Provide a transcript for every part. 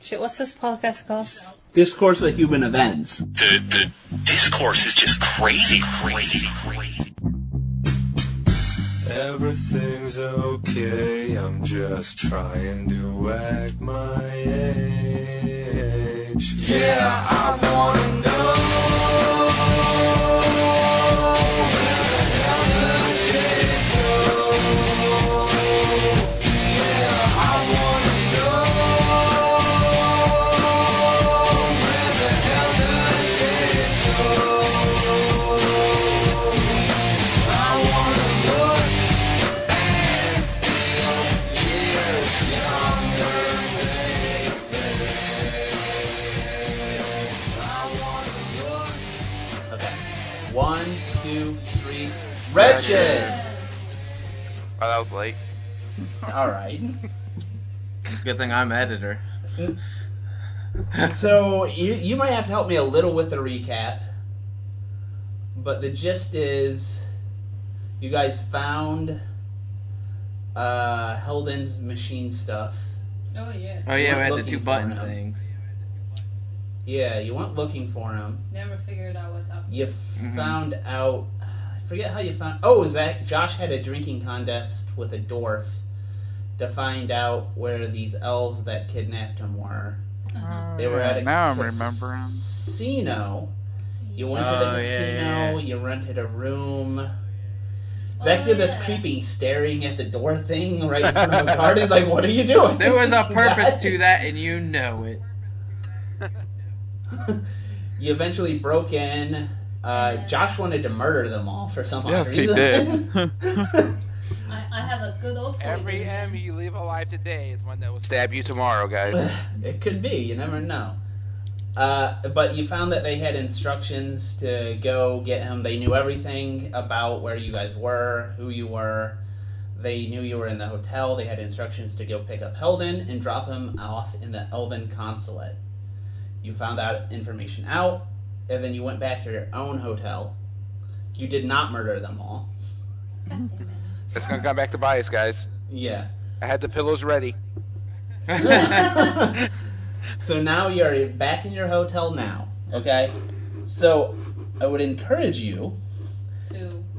Shit, what's this podcast called? Discourse of Human Events. The discourse is just crazy. Everything's okay, I'm just trying to act my age. Yeah, I wanna know where the hell the days go. Yeah, I wanna know where the hell the days go. I wanna look and feel years younger, baby. I wanna look. Okay. 1, 2, 3. Wretched! Oh, that was late. Alright. Good thing I'm editor. So, you might have to help me a little with the recap. But the gist is, you guys found Heldon's machine stuff. Oh, yeah. Oh yeah, we had the Looking 2 for button him. things. Yeah, you went looking for him. Never figured out what that was. You found out. I forget how you found. Oh, Zach, Josh had a drinking contest with a dwarf to find out where these elves that kidnapped him were. They were at a now I'm remembering. casino. You went to the Oh, casino. yeah. You rented a room. Zach did this creepy staring at the door thing right in front of the card. He's like, "What are you doing?" There was a purpose What? to that, and you know it. You eventually broke in. Josh wanted to murder them all for some odd Yes, he reason. did. I have a good old Every M you leave alive today is one that will stab you tomorrow, guys. It could be. You never know. But you found that they had instructions to go get him. They knew everything about where you guys were, who you were. They knew you were in the hotel. They had instructions to go pick up Heldon and drop him off in the Elven consulate. You found that information out, and then you went back to your own hotel. You did not murder them all. It's gonna come back to bite us, guys. Yeah. I had the pillows ready. So now you're back in your hotel now, okay? So I would encourage you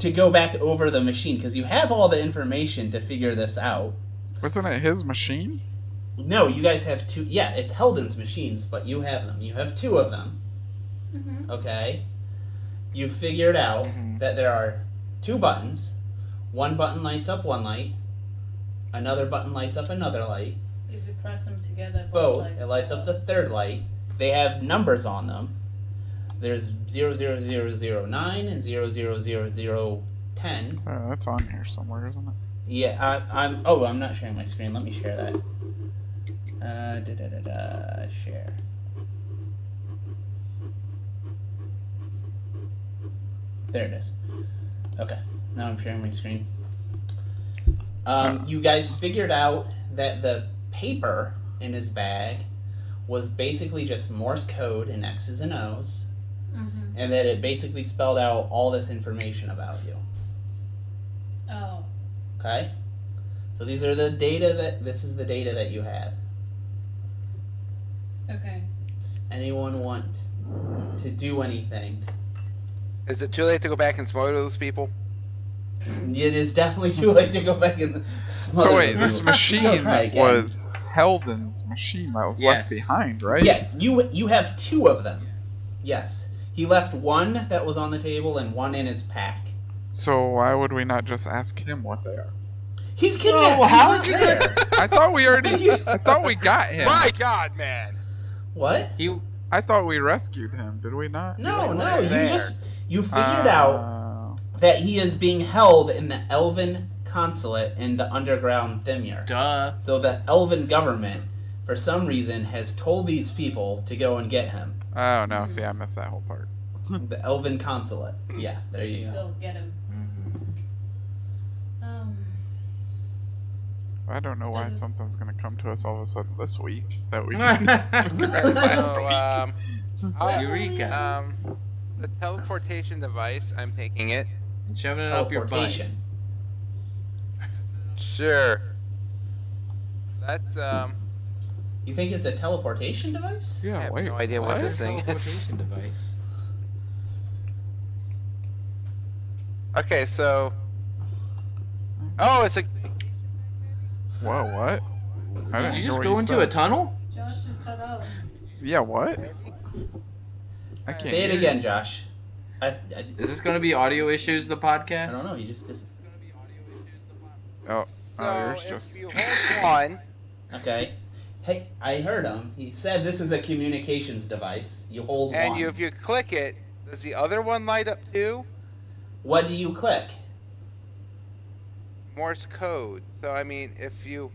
to go back over the machine, because you have all the information to figure this out. Wasn't it his machine? No, you guys have 2. Yeah, it's Heldon's machines, but you have them. You have 2 of them, okay? You figured out that there are 2 buttons. One button lights up one light. Another button lights up another light. If you press them together, Both. It lights up the 3rd light. They have numbers on them. There's 00009 and 00010. That's on here somewhere, isn't it? Yeah, I'm not sharing my screen. Let me share that. Share. There it is. Okay, now I'm sharing my screen. You guys figured out that the paper in his bag was basically just Morse code and X's and O's, and that it basically spelled out all this information about you. Oh. Okay? So these are the data this is the data that you have. Okay. Does anyone want to do anything? Is it too late to go back and smother those people? It is definitely too late to go back and So wait, this machine try again. was Heldon's machine that was left behind, right? Yeah, you have 2 of them. Yes. He left one that was on the table and one in his pack. So why would we not just ask him what they are? He's kidnapped. how He's is not he there. I thought we already. I thought we got him. My God, man! What? I thought we rescued him. Did we not? No, there. you figured out that he is being held in the Elven consulate in the underground Thimir. Duh. So the Elven government, for some reason, has told these people to go and get him. Oh no! See, I missed that whole part. The Elven consulate. Yeah, there you go. Go get him. I don't know why something's gonna come to us all of a sudden this week that we So, Eureka. the teleportation device, I'm taking it. And shoving it up your butt. Teleportation. Sure. That's, You think it's a teleportation device? I Yeah, have wait. no idea what this thing is. Teleportation device. Okay, so. Oh, it's a. Whoa, what? I Did didn't you hear just what go into a said. tunnel? Josh just cut out. Yeah, what? I can't Say it hear again, Josh. I Is this going to be audio issues, the podcast? don't know. You just Oh, So yours if just. you hold one, okay. Hey, I heard him. He said this is a communications device. You hold and one. if you click it, does the other one light up too? What do you click? Morse code. So I mean, if you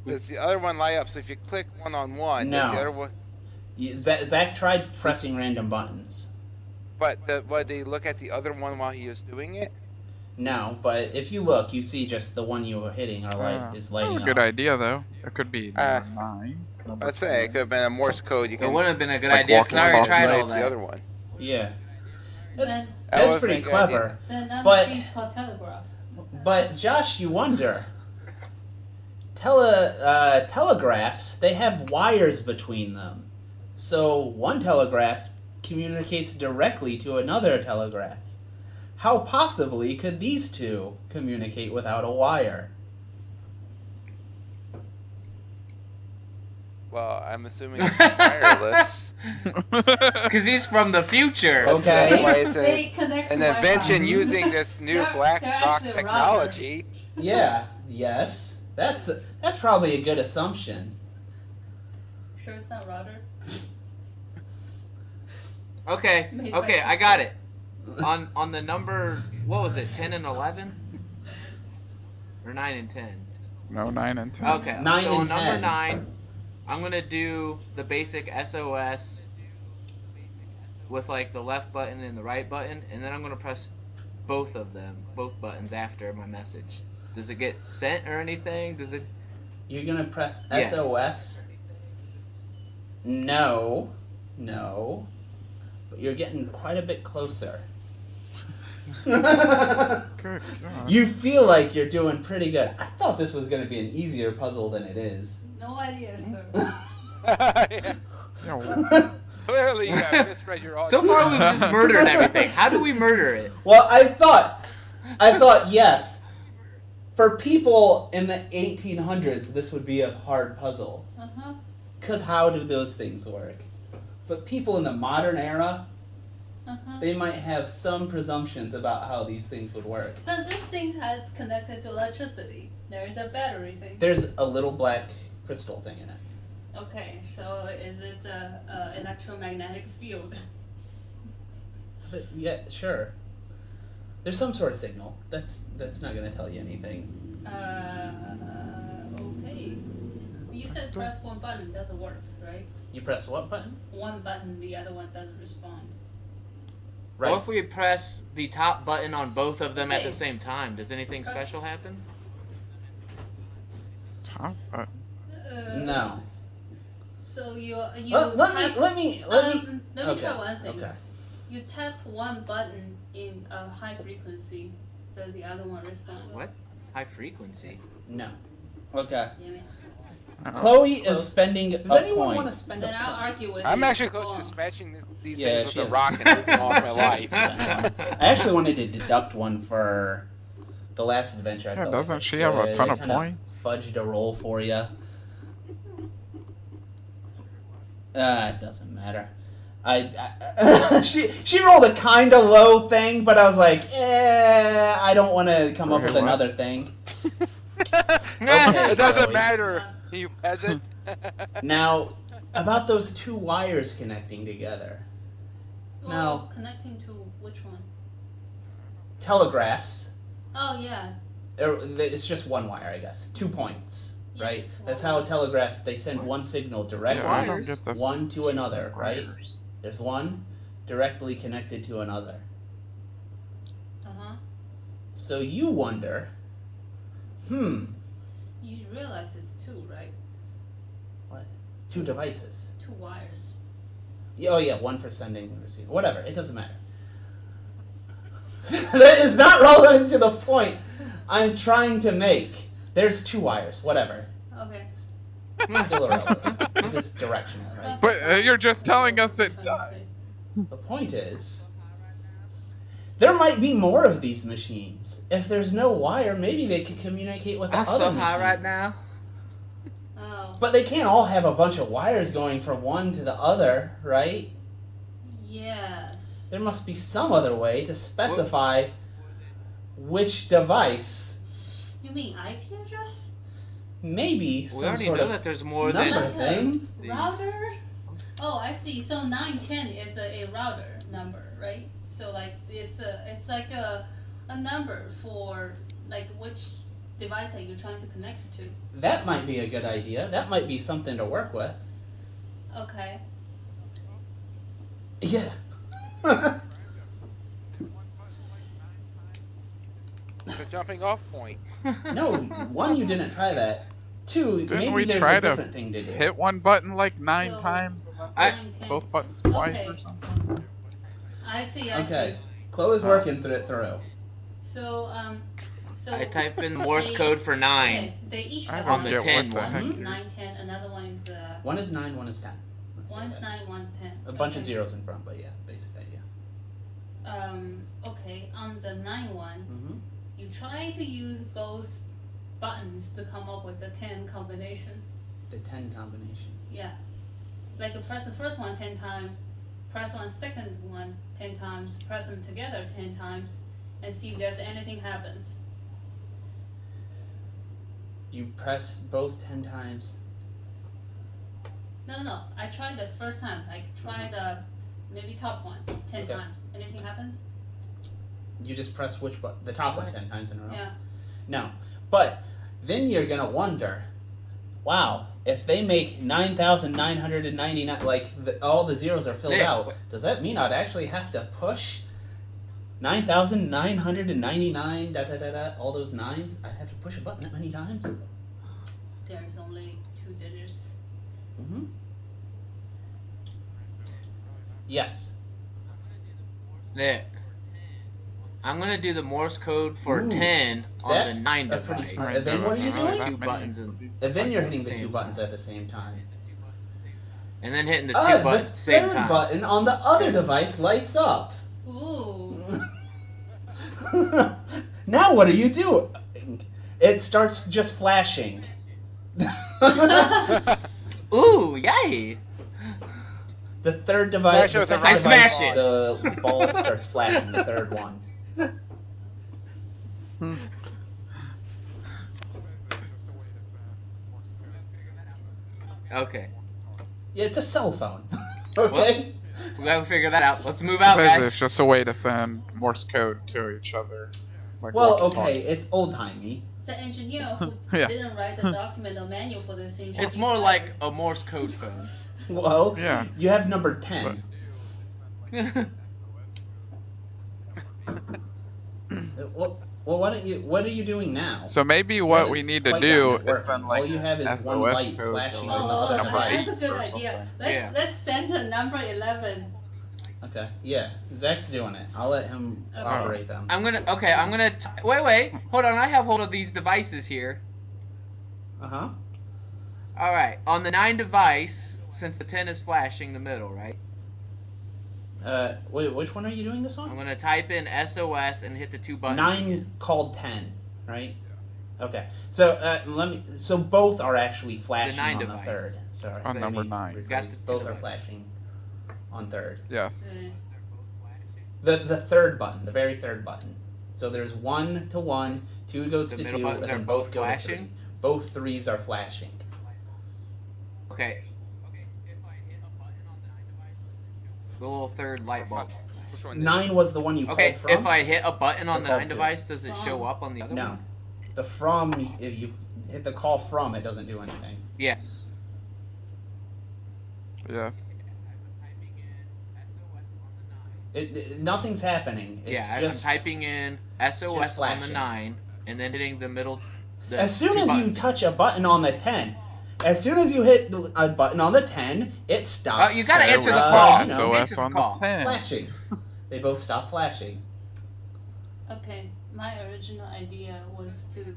does the other one light up? So if you click one on one, does the No. other one? Zach tried pressing random buttons. But would they look at the other one while he was doing it? No, but if you look, you see just the one you were hitting is That lighting was up. a good idea, though. It could be number 9. I'd say it could have been a Morse code. You It can would have been a good Like idea because I already walkie-talkie. tried all replace the that. other one. Yeah. Then, That That's would pretty be a good clever. then that But- machine's called telegraph. But Josh, you wonder. Telegraphs, they have wires between them. So one telegraph communicates directly to another telegraph. How possibly could these two communicate without a wire? Well, I'm assuming it's wireless. Because he's from the future. Okay. That's why it's They connect an to invention Wi-Fi. using this new They're- black they're rock actually a technology. Yeah, yes. That's probably a good assumption. Sure it's not router? Okay, Made okay, by I got it. On the number, what was it, 10 and 11? Or 9 and 10? No, 9 and 10. Okay, 9 so on and number 10. 9, I'm going to do the basic SOS with like the left button and the right button, and then I'm going to press both buttons after my message. Does it get sent or anything? Does it? You're gonna press Yes. SOS? No. But you're getting quite a bit closer. Good God. You feel like you're doing pretty good. I thought this was gonna be an easier puzzle than it is. No idea, sir. Yeah. Yeah, well, Clearly, you have misread your audio. So far, we've just murdered everything. How do we murder it? Well, I thought yes. For people in the 1800s, this would be a hard puzzle. Uh-huh. Because how do those things work? But people in the modern era, Uh-huh. they might have some presumptions about how these things would work. But this thing has connected to electricity. There's a battery thing. There's a little black crystal thing in it. Okay, so is it a electromagnetic field? But yeah, sure. There's some sort of signal. That's not going to tell you anything. Okay. You said press one button, doesn't work, right? You press what button? One button, the other one doesn't respond. Right. What if we press the top button on both of them at the Okay. same time? Does anything Press- special happen? top button. No. So you Let me let me try one thing. Okay. You tap one button in a high frequency, does the other one respond? What? High frequency. No. Okay. Damn it. Chloe is spending Does a anyone point. want to spend Then I'll a point? argue with I'm you. actually close Go to on. smashing these Yeah, things with she a is. rock and moving on with my life. I actually wanted to deduct one for the last adventure. I Yeah, felt doesn't like she have a they ton of kinda points? Fudged a roll for you. It doesn't matter. She rolled a kind of low thing, but I was like, I don't want to come up Wait, with what? another thing. It doesn't Chloe. matter, you peasant. Now, about those two wires connecting together. Well, No. connecting to which one? Telegraphs. Oh yeah. It's just one wire, I guess. 2 points, right? Yes, That's one how wire. telegraphs, they send one signal directly Yeah, I don't wires. get this. one to another, right? Wires. There's one directly connected to another. Uh-huh. So you wonder, You realize it's two, right? two devices. Two wires. Oh yeah, one for sending and receiving. Whatever, it doesn't matter. That is not relevant to the point I'm trying to make. There's two wires, whatever. Okay. Still irrelevant. means it's directional, right? But you're just telling us it does. The point is, there might be more of these machines. If there's no wire, maybe they could communicate with the I'm other so machines. high right now. Oh. But they can't all have a bunch of wires going from one to the other, right? Yes. There must be some other way to specify which device. You mean IP address? Maybe We some already sort know of that there's more number than thing. Router? Oh, I see. So 910 is a router number, right? So like it's like a number for like which device are you trying to connect it to? That might be a good idea. That might be something to work with. Okay. Yeah. The jumping off point. No, one, you didn't try that. Two, Didn't maybe we there's try a to different thing to do. hit one button like 9 So, times and then I- 910. both buttons twice Okay. or something? I see. Okay, Chloe's working through it through. So so I type in Morse code for 9. Okay, they each I have don't On the get 10 what the one. heck One's you're- 9, 10. Another one is One is 9, one is 10. Let's do one's that. 9, one's 10. A bunch of Okay. zeros in front, but yeah, basic idea. Okay, on the 9 one, Mm-hmm. you try to use both buttons to come up with the 10 combination. The 10 combination. Yeah. Like you press the first one 10 times, press one second one 10 times, press them together 10 times, and see if there's anything happens. You press both 10 times. No. I tried the first time. Like try the maybe top one 10 Okay. times. Anything happens? You just press which button? The top one What? 10 times in a row. Yeah. No. But then you're going to wonder, wow, if they make 9,999, like all the zeros are filled Nick, out, what- does that mean I'd actually have to push 9,999, all those nines? I'd have to push a button that many times? There's only 2 digits. Mm-hmm. Yes. Nick, I'm gonna do the Morse code for Ooh, 10 on the that's 9 a pretty device. smart- And then what are you doing? Two buttons and And then you're hitting Same the two time. buttons at the same time. And then hitting the 2 The buttons at the same third time. button on the other device lights up. Ooh. Now what do you do? It starts just flashing. Ooh, yay! The third device, Smash it the with a second rock. I device, smash it. the bulb starts flashing. The third one. Okay, Yeah, it's a cell phone. Okay. we gotta figure that out. Let's move out, Basically, guys. it's just a way to send Morse code to each other. Like Well, walkie-talkies. okay, it's old timey. The engineer who Yeah. didn't write the document or manual for this thing. should It's be more fired. like a Morse code phone. Well, Yeah. you have number 10. Well, why don't you? What are you doing now? So maybe what That we is need to quite do not is send working. like All you have is one SOS light code flashing to, on the Oh, other number device. that's a good or idea. something. Yeah. Let's send to number 11. Okay, yeah, Zach's doing it. I'll let him Okay. operate them. I'm gonna. Wait. Hold on. I have hold of these devices here. Uh-huh. All right. On the 9 device, since the 10 is flashing the middle, right? Wait, which one are you doing this I'm on? gonna type in SOS and hit the 2 buttons. 9 called 10, right? Okay. So So both are actually flashing 9 on device. the third. Sorry. On Let number me 9. rephrase. Got the Both are two. flashing on third. Yes. The third button, the very third button. So there's 1 to 1, 2 goes The to middle 2, and buttons then are both both go to flashing? 3. Both 3s are flashing. Okay. The little third light bulb. Which one? 9 was the one you Okay, called from. if I hit a button on the Default 9 to. device, does it show up on the other No. one? The from, if you hit the call from, it doesn't do anything. Yes. Yes. Nothing's happening. It's Yeah, just, I'm typing in SOS on the flashing. 9 and then hitting the middle. The As soon 2 as you buttons. touch a button on the 10, as soon as you hit a button on the 10, it stops. You gotta answer the uh, call. you know, So- SOS answer on the call. the 10. flashing. They both stop flashing. Okay, my original idea was to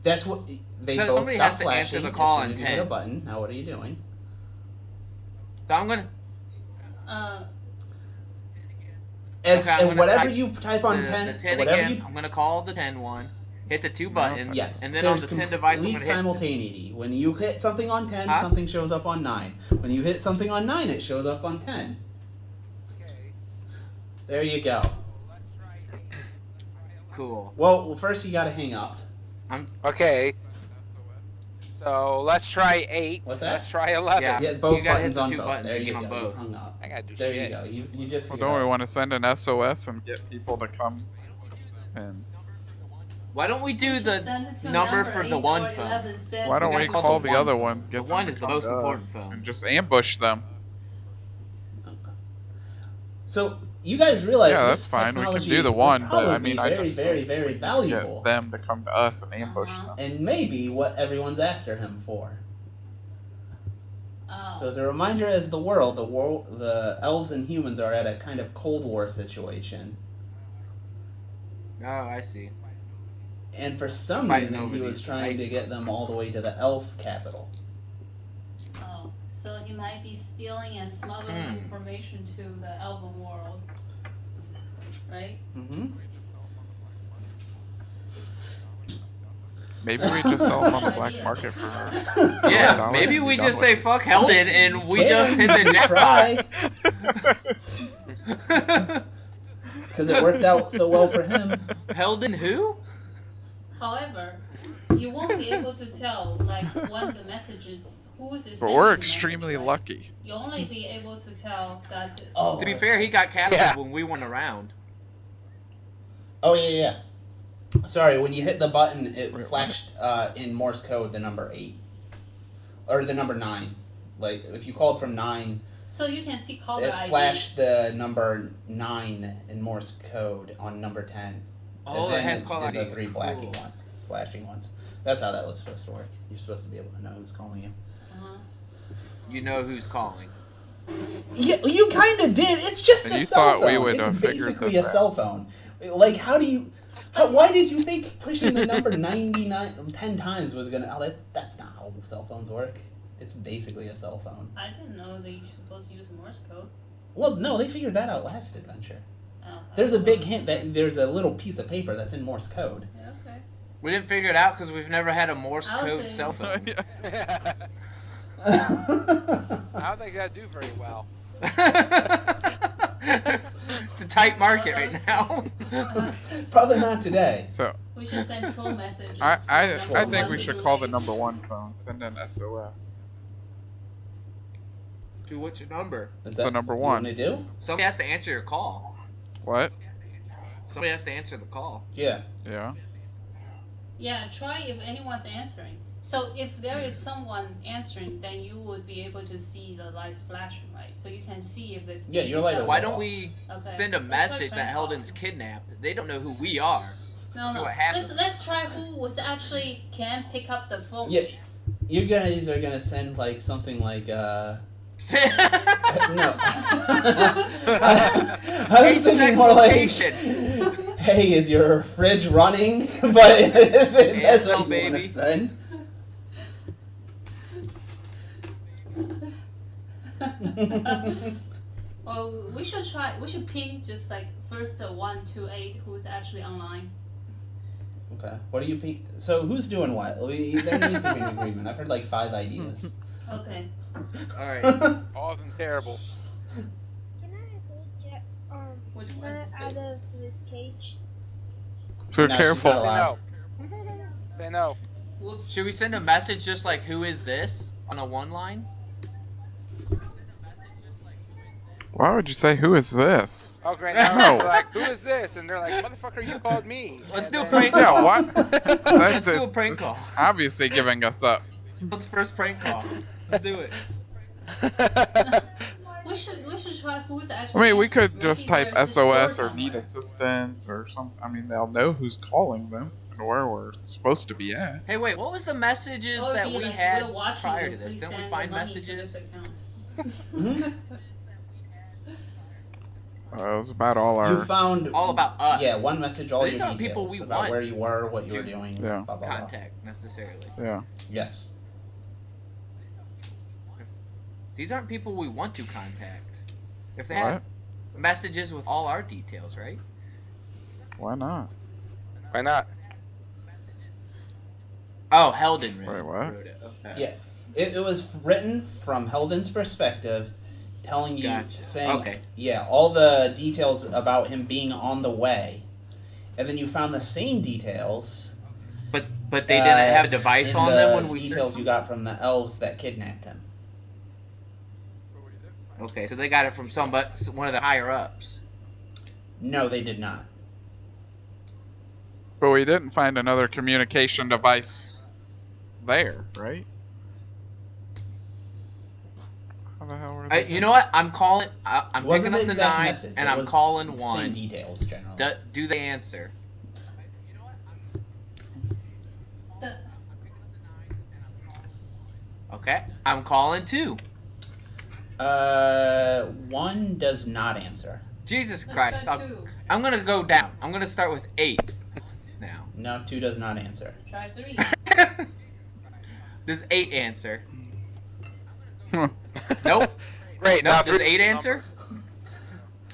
That's what they So both somebody stop has to answer flashing the call as soon on as you hit 10. a button. Now what are you doing? So I'm gonna. As Okay, I'm gonna whatever type you type on the 10, 10 whatever again. you I'm gonna call the 10 one, hit the two buttons, yes, and then on there's the 10 device I'm complete gonna hit. simultaneity. When you hit something on 10, Huh? something shows up on 9. When you hit something on 9, it shows up on 10. There you go. Cool. Well, first you gotta hang up. Okay. So let's try 8. What's that? Let's try 11. Yeah. Yeah, both You gotta buttons hit the on two both. buttons There again you on go. both. You hung up. I gotta do There shit. you go. You just Well, figured don't we out. want to send an SOS and get people to come? And Why don't we do We should the send it to number 8 for the or one phone? 11 instead. why don't gotta we call call the the one other phone. ones? Get The them one to is the come most to important us phone. and just ambush them. So you guys realize Yeah, this that's fine. We can technology do the would one, but I probably mean, be I very, just very, think very we can valuable, get them to come to us and ambush Uh-huh. them. and maybe what everyone's after him for. Oh. So as a reminder, as the world, the elves and humans are at a kind of Cold War situation, Oh, I see. and for some Fighting reason over he was these trying to devices. get them all the way to the elf capital. Oh, so he might be stealing and smuggling information to the elven world, right? Mm-hmm. Maybe we just sell them on the black market for Yeah, $100 maybe and we be just done say with fuck Heldon and we just hit the Try, jackpot. because it worked out so well for him. Heldon who? However, you won't be able to tell like when the message is who's is. But sending we're the extremely message, right? lucky. You'll only be able to tell that. Oh, To be fair, he got captured Yeah. when we went around. Oh yeah. Sorry, when you hit the button, it flashed in Morse code the number 8 or the number 9. Like if you called from 9, So you can see caller it ID. flashed the number 9 in Morse code on number 10. Oh, and then it has it caller did ID. the 3 flashing ones. That's how that was supposed to work. You're supposed to be able to know who's calling you. Uh-huh. You know who's calling. Yeah, you kind of did. It's just And a you cell thought phone. we would it's have figured basically this a out. cell phone. Like, how do you? Why did you think pushing the number 10 times was gonna? Oh, that's not how cell phones work. It's basically a cell phone. I didn't know that you're supposed to use Morse code. Well, no, they figured that out last adventure. Oh, There's a big hint that there's a little piece of paper that's in Morse code. Yeah, okay. We didn't figure it out because we've never had a Morse I'll code say- cell phone. I don't think that'd do very well. It's a tight market right now. Probably not today. So We should send troll messages. I Number think we one should to call the eight. number 1 phone. Send an SOS. Dude, what's your number? Is The number what you 1. wanna do? Somebody has to answer your call. What? Somebody has to answer the call. Yeah. Yeah. Yeah, try if anyone's answering. So if there is someone answering, then you would be able to see the lights flashing, right? So you can see if it's. Yeah, your light will Why go don't off. we Okay. send a Let's message try that prank Heldon's calling. kidnapped? They don't know who we are. No, See no. what happens. Let's try who was actually can pick up the phone. Yeah, you guys are gonna send like something like no. I was thinking more like, hey, is your fridge running? But that's Ansel, what you want baby. to send. Well, we should try. We should ping just like first the 128 who's actually online. Okay. What do you ping? So who's doing what? There needs to be an agreement. I've heard like 5 ideas. Okay. All right. All of them terrible. Can I get Which one's Matt your out favorite? of this cage? So No, she's careful. not Say allowed. no. Say no. Whoops. Should we send a message just like "Who is this?" on a one line? Why would you say, who is this? Oh, great. No. Now they're like, who is this? And they're like, motherfucker, you called me. Let's And do a then- prank Yeah, call. what? Let's do a prank call. Obviously giving us up. Let's first prank call. Let's do it. We should try who's I actually. mean, we answering. could just Maybe type they're SOS stored or need somewhere. assistance or something. I mean, they'll know who's calling them and where we're supposed to be at. Hey, wait. What was the messages Or that be we like, had we're watching prior you, to this? please Didn't we send find the money to messages? this account. Mhm. It was about all You our. found All about us. Yeah, one message, all So your these aren't details people we about want where you were, what you were to doing, Yeah. blah, blah, blah. contact necessarily. Yeah. Yes. These aren't people we want to contact. If they What? had messages with all our details, right? Why not? Why not? Oh, Heldon really Wait, what? wrote it. Okay. Yeah. It was written from Heldon's perspective, telling you, Gotcha. saying, Okay. yeah, all the details about him being on the way. And then you found the same details. But they didn't have a device in on the them when we details searched you them? got from the elves that kidnapped him. Okay, so they got it from one of the higher ups. No, they did not. But we didn't find another communication device there, right? How the hell were they? You know what? I'm calling. I'm It wasn't picking up the exact 9, message. and It I'm was calling same 1. details generally. Do they answer? The, Okay, I'm calling 2. 1 does not answer. Jesus let's Christ! try 2. I'm gonna go down. I'm gonna start with 8 now. No, 2 does not answer. Try 3. Does 8 answer? Huh. Nope. Great. Nope. Now Does 8 answer?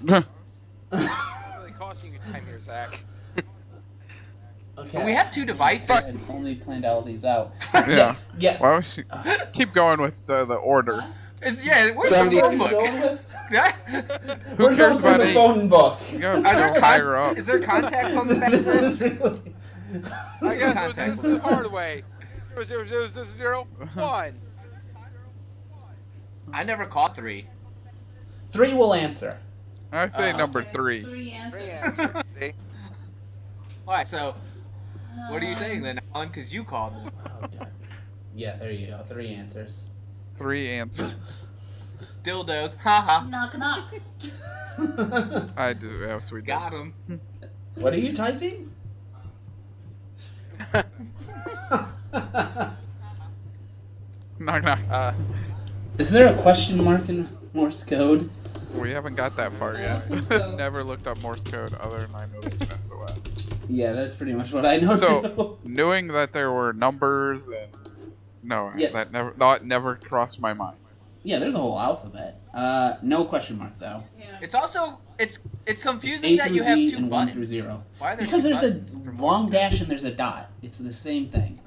Really costing you time here, Zach. Okay. But we have 2 devices. I had only planned all these out. Yeah. Yes. Why would she keep going with the order? What? Where's the 72. phone What are you going book? with? Who We're cares going for about the 8? phone book. You gotta Are there go higher up. Is there contacts on the back of This this? is really... I guess Contact. this is the hard way. 00001. I never caught 3. 3 will answer. I say number Okay, 3. 3 answers. Great answer. See? Alright, so what are you saying then, Alan? Because you called them. Oh, God. Yeah, there you go. 3 answers. 3 answer. Dildos. Haha. Knock knock. I do. Yes, we did. Got him. What are you typing? Knock knock. Is there a question mark in Morse code? We haven't got that far I yet. don't think so. Never looked up Morse code other than I know there's SOS. Yeah, that's pretty much what I know So, too. knowing that there were numbers and no, Yeah. that never crossed my mind. Yeah, there's a whole alphabet. No question mark though. Yeah. It's also it's It's confusing A that through you have Z 2 and buttons. 1 through 0. Why are there Because 2 there's a buttons for Morse long code? dash and there's a dot. It's the same thing.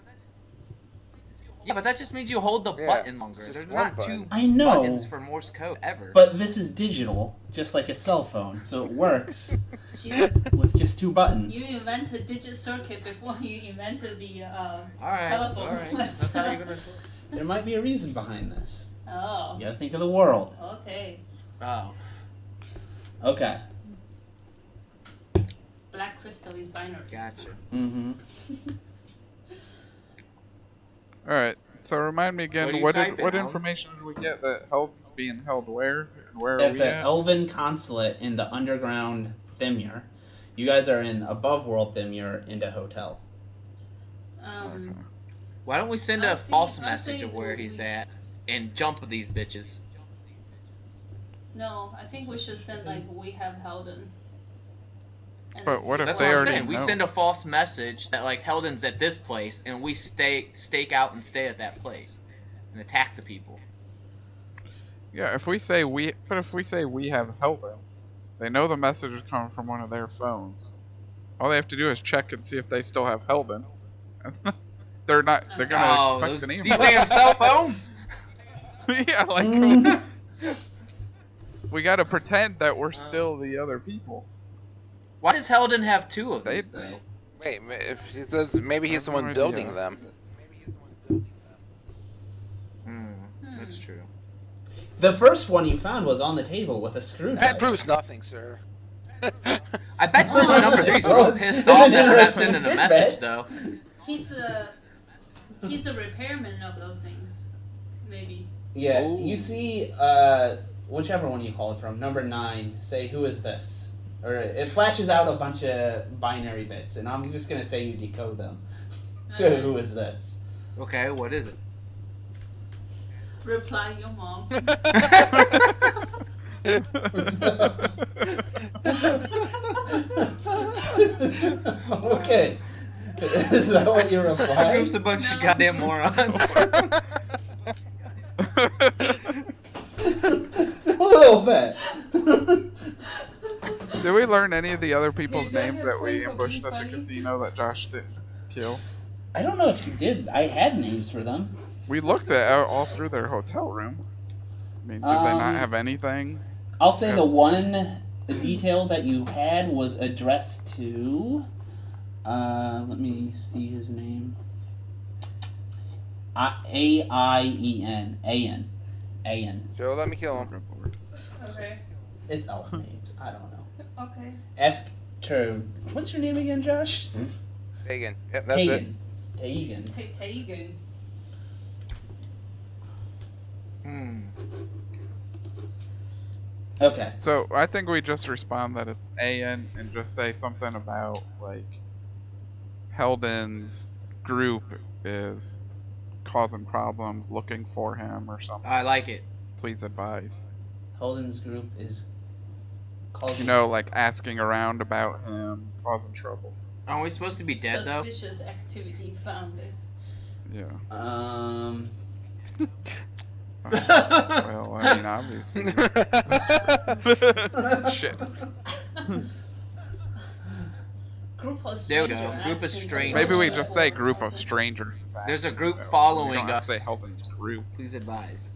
Yeah, but that just means you hold the Yeah, button longer. just There's one not 2 button. I know, buttons for Morse code ever. but this is digital, just like a cell phone, so it works Jesus. with just 2 buttons. You invented digit circuit before you invented the Alright, telephone. alright. That's how you're gonna. There might be a reason behind this. Oh. You gotta think of the world. Okay. Oh. Okay. Black crystal is binary. Gotcha. Mm-hmm. All right. So remind me What again. are you What typing, what Alan? information did we get that Heldon's being held where? And where are At we the at? Elven consulate in the underground Thimir. You guys are in above world Thimir into hotel. Why don't we send a I'll false see message of where he's movies. at and jump these bitches? No, I think we should send like we have Heldon. And But see what if That's they what I'm already saying. We know? send a false message that like Heldon's at this place, and we stake out and stay at that place and attack the people. Yeah. If we say we have Heldon, they know the message is coming from one of their phones. All they have to do is check and see if they still have Heldon. They're not. They're gonna expect an these email. damn cell phones. Yeah, like we gotta pretend that we're still the other people. Why does Heldon have 2 of They- these though? Wait, if he says maybe he's the I have one no building idea. them. That's true. The first one you found was on the table with a screwdriver. That proves nothing, sir. I bet this number 3's real pissed off that we're not sending a message though. he's a repairman of those things. Maybe. Yeah, Ooh. you see, whichever one you called from, number 9, say, who is this? Or it flashes out a bunch of binary bits, and I'm just going to say you decode them. Okay. Who is this? Okay, what is it? Reply your mom. Okay. Is that what you're Our replying? group's a bunch of goddamn morons. A little bit. Did we learn any of the other people's Is that names your that we point of ambushed being at the funny? casino that Josh didn't kill? I don't know if you did. I had names for them. We looked at all through their hotel room. I mean, did they not have anything? I'll say the Yes. one detail that you had was addressed to. Let me see his name. Aien. Aien. Joe, let me kill him. Good lord. Okay. It's elf names. I don't know. Okay. Ask to. What's your name again, Josh? Hagen. Yep, that's it. Tagan. Tagan. Okay. So I think we just respond that it's AN and just say something about like Heldon's group is causing problems, looking for him or something. I like it. Please advise. Holden's group is causing. You know, like asking around about him, causing trouble. Aren't we supposed to be dead though? Suspicious activity found. Yeah. Well, I mean, obviously. Shit. Group of There we strangers. go. Group of strangers. Maybe we just say group of strangers. There's a group We following don't have us. to say Heldon's group. Please advise.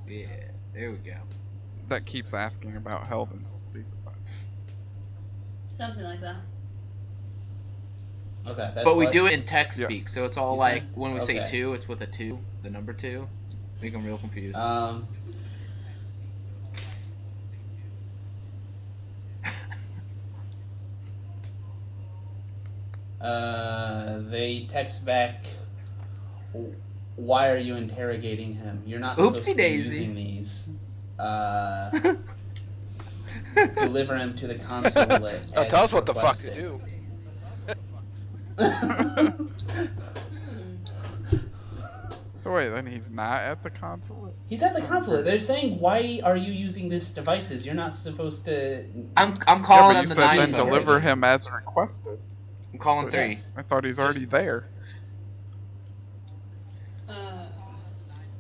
Yeah, there we go. That keeps asking about Heldon. Please advise. Something like that. Okay. That's But we what- do it in text Yes. speak, so it's all You like said? when we say Okay. 2, it's with a 2, the number 2. Make them real confused. They text back. Why are you interrogating him? You're not supposed Oopsie to be daisy. using these. Deliver him to the consulate. Oh, as tell us what the fuck to requested. do. So wait, then he's not at the consulate? He's at the consulate. They're saying, "Why are you using these devices? You're not supposed to." I'm Yeah, calling but on you the said 9 then phone. deliver him as requested. I'm calling 3. Yes. I thought he's already there.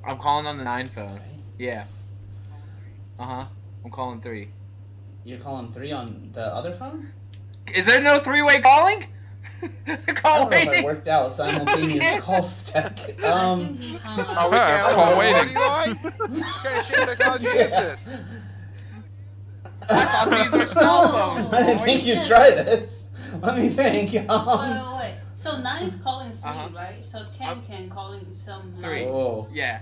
I'm calling on the 9 phone. Yeah. Uh-huh. I'm calling 3. You're calling 3 on the other phone? Is there no 3-way calling? I Call don't know if it waiting. worked out. Simultaneous Okay. call stack. I think he hung Oh, up. we can't have Call a waiting. party line? What kind of shit technology is this? I thought these were cell phones. I didn't boy. think you'd try this. Let me think. Wait. So 9 is calling 3, Uh-huh. right? So 10 can calling some 3. 9. Oh. Yeah.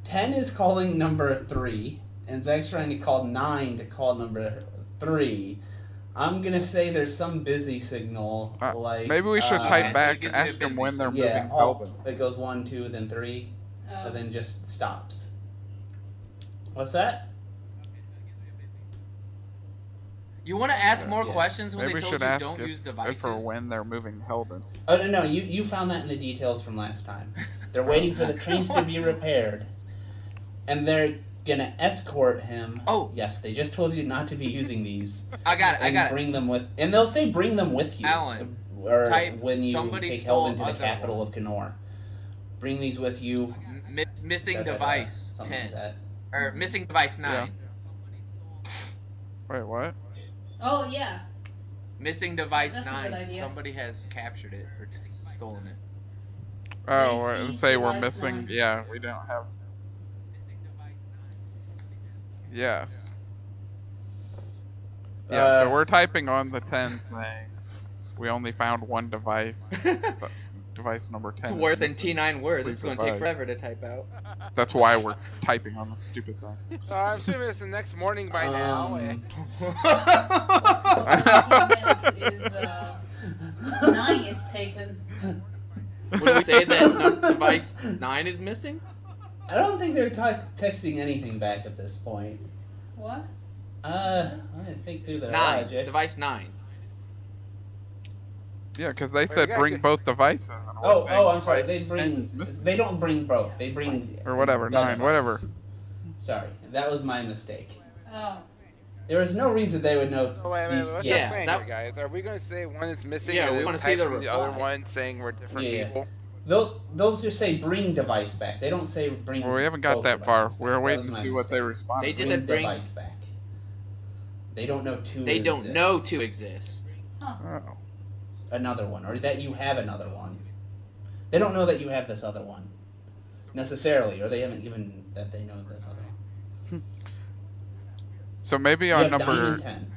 10 is calling number 3, and Zach's trying to call 9 to call number 3. I'm gonna say there's some busy signal, like Maybe we should Okay, type so back, it gives me a ask him business. when they're yeah, moving Heldon. it goes 1, 2, then 3, Oh. and then just stops. What's that? You want to ask more Yeah. questions when Maybe we they told should you ask don't use if devices? or when they're moving Heldon. Oh no, you found that in the details from last time. They're waiting for the trains to be repaired, and they're gonna escort him. Oh. Yes, they just told you not to be using these. I got it. I And got it. bring them with, and they'll say bring them with you. Alan, or type when you somebody take stole Heldon to the other capital of Kenor. Bring these with you. Missing da, da, da, device something 10 like that. or missing device 9. Yeah. Wait, what? Oh, yeah. Missing device That's a 9. good idea. Somebody has captured it or stolen it. Oh, JC let's say we're device missing. 9. Yeah, we don't have. Yes. Yeah, so we're typing on the 10 saying we only found one device. Device number 10. It's is worse than missing. T9 words. Please It's going to take advise. forever to type out. That's why we're typing on this stupid thing. I'm assuming it's the next morning by now. What he meant is 9 is taken. Would we say that device 9 is missing? I don't think they're texting anything back at this point. What? I didn't think through the 9. logic. Device 9. Yeah, because they said you bring got- both devices. And we're saying Oh, I'm sorry. device They 10 bring. is missing. They don't bring both. They bring Or whatever, the 9, whatever. Sorry, that was my mistake. Oh. There was no reason they would know. Oh, wait, these, what's yeah, our plan that- here, guys? Are we going to say one is missing Yeah, and we then wanna type see the from the other reply. one saying we're different Yeah. people? They'll just say bring device back. They don't say bring. Well, we haven't got both that far. devices We're back. That waiting was to my see what they mistake. respond. They to. just said bring. device back. They don't know two. They don't exist. know to exist. Oh. Another one, or that you have another one. They don't know that you have this other one necessarily, or they haven't given that they know this other one. So maybe You on have 9 and 10.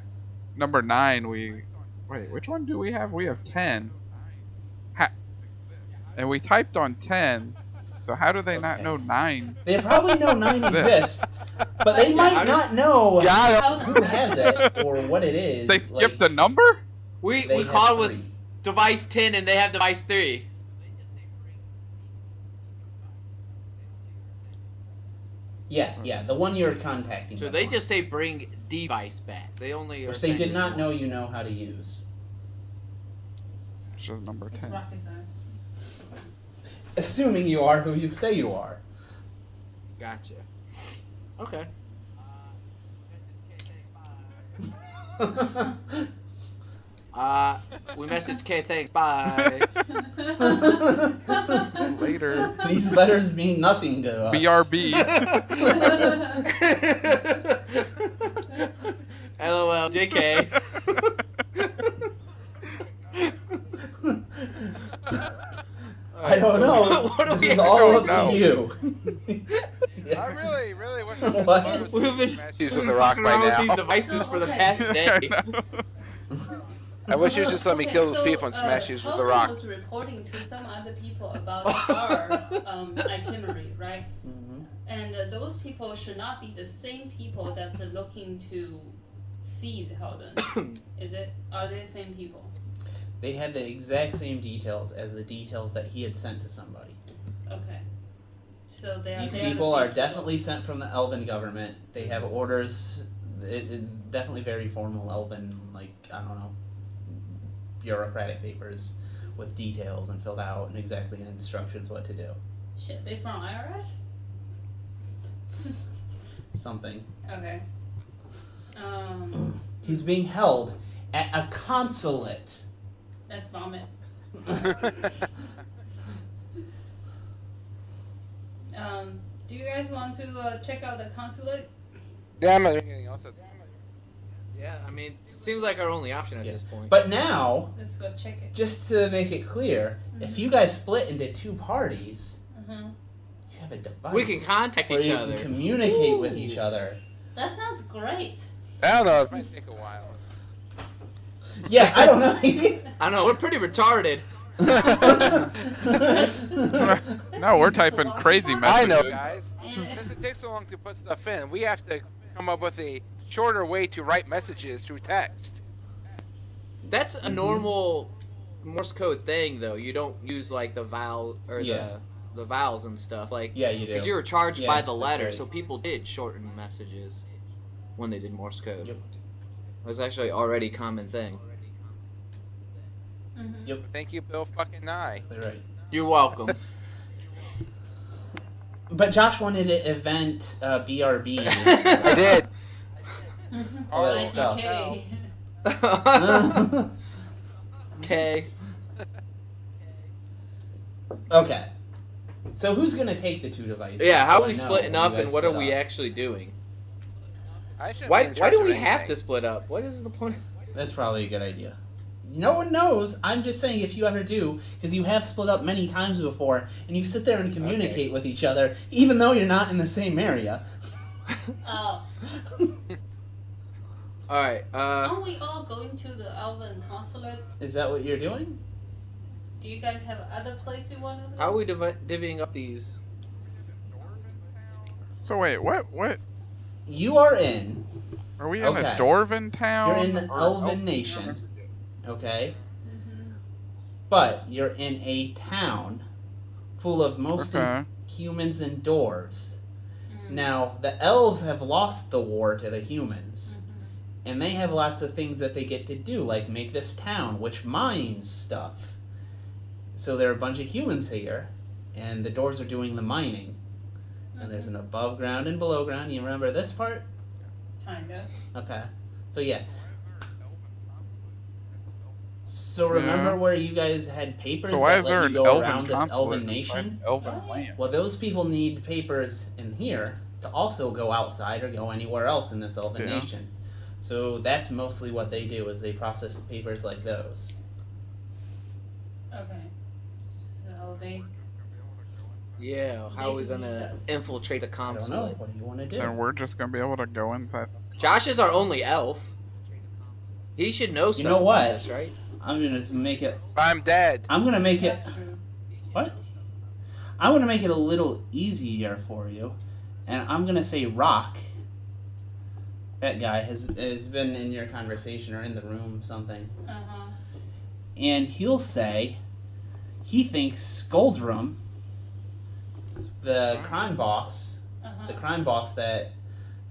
number 9 we wait. Which one do we have? We have 10. And we typed on 10. So how do they not Okay. know 9? They probably know 9 This. exists, but they might not know Got who has it or what it is. They skipped a number? We They have called with 3. device 10 and they have device 3. Yeah, the one you're contacting. So them they on, just say bring device back. They only are which they saying did not one. know you know how to use. Which is number It's 10. rocket science. Assuming you are who you say you are. Gotcha. Okay. We message K, thanks, bye. Later. These letters mean nothing to us. BRB. LOL, JK. I don't know. What do This we is all up don't to know. you. I really wish What? We've been Matthews with the rock fucking around by with these now. devices for the Okay. past I day. know. I wish you would just let me Okay, kill those so, people and smash these with the Hogan rock. was reporting to some other people about our itinerary, right? Mhm. And those people should not be the same people that's looking to see the Helden. Is it? Are they the same people? They had the exact same details as the details that he had sent to somebody. Okay. So they are. These they the people same are definitely sent from the Elven government. They have orders. Definitely very formal Elven, like, I don't know, bureaucratic papers with details and filled out and exactly instructions what to do. Shit, they from IRS? Something. Okay. He's being held at a consulate. That's vomit. Do you guys want to check out the consulate? Yeah, I'm not doing anything else. Yeah, I mean, it seems like our only option at Yeah. this point. But now, Let's go check it. just to make it clear, if you guys split into 2 parties, Mm-hmm. you have a device We can contact where each you other. can communicate with Ooh. each other. That sounds great. I don't know. It might take a while. Yeah, I don't know. I know, we're pretty retarded. No, we're typing crazy I messages. know, guys. And Because it takes so long to put stuff in, we have to come up with a shorter way to write messages through text. That's a normal Morse code thing, though. You don't use like the vowel or Yeah. the vowels and stuff, like Yeah, you do. because you were charged Yeah, by the that's letter, right. so people did shorten messages when they did Morse code. Yep. It was actually already a common thing. mm-hmm. Yep. Thank you, Bill fucking Nye. You're right. You're welcome. But Josh wanted to event BRB. I did. All that Like, stuff. okay. Okay. Okay. So who's gonna take the 2 devices? Yeah, how So are we I know splitting when up, you and guys what are split we up. actually doing? I shouldn't Why be in do charge of we have to anything. split up? What is the point? That's probably a good idea. No one knows. I'm just saying if you ever do, because you have split up many times before, and you sit there and communicate with each other, even though you're not in the same area. Oh. All right. Aren't we all going to the Elven consulate? Is that what you're doing? Do you guys have other place you want to go? How are we divvying up these? So wait, what? You are in. Are we in Okay. a Dwarven town? You're in the or Elven Nation. Okay? Mm-hmm. But you're in a town full of mostly Okay. humans and dwarves. Mm-hmm. Now, the elves have lost the war to the humans. Mm-hmm. And they have lots of things that they get to do, like make this town, which mines stuff. So there are a bunch of humans here, and the dwarves are doing the mining. and there's an above ground and below ground. You remember this part? Kinda. Okay. So yeah. So remember where you guys had papers So why that is there let an you go elven around this consulate elven inside nation? elven Oh. land? Well, those people need papers in here to also go outside or go anywhere else in this elven Yeah. nation. So that's mostly what they do, is they process papers like those. Okay. So they. Yeah, how are we gonna infiltrate the I don't know. consulate? What do you want to do? Then we're just gonna be able to go inside this. Josh is our only elf. He should know something know what? about this, right? I'm gonna make it. I'm dead. I'm gonna make it. That's true. What? I'm gonna make it a little easier for you, and I'm gonna say Rock. That guy has been in your conversation or in the room, something, and he'll say he thinks Skuldrum, the crime boss, the crime boss that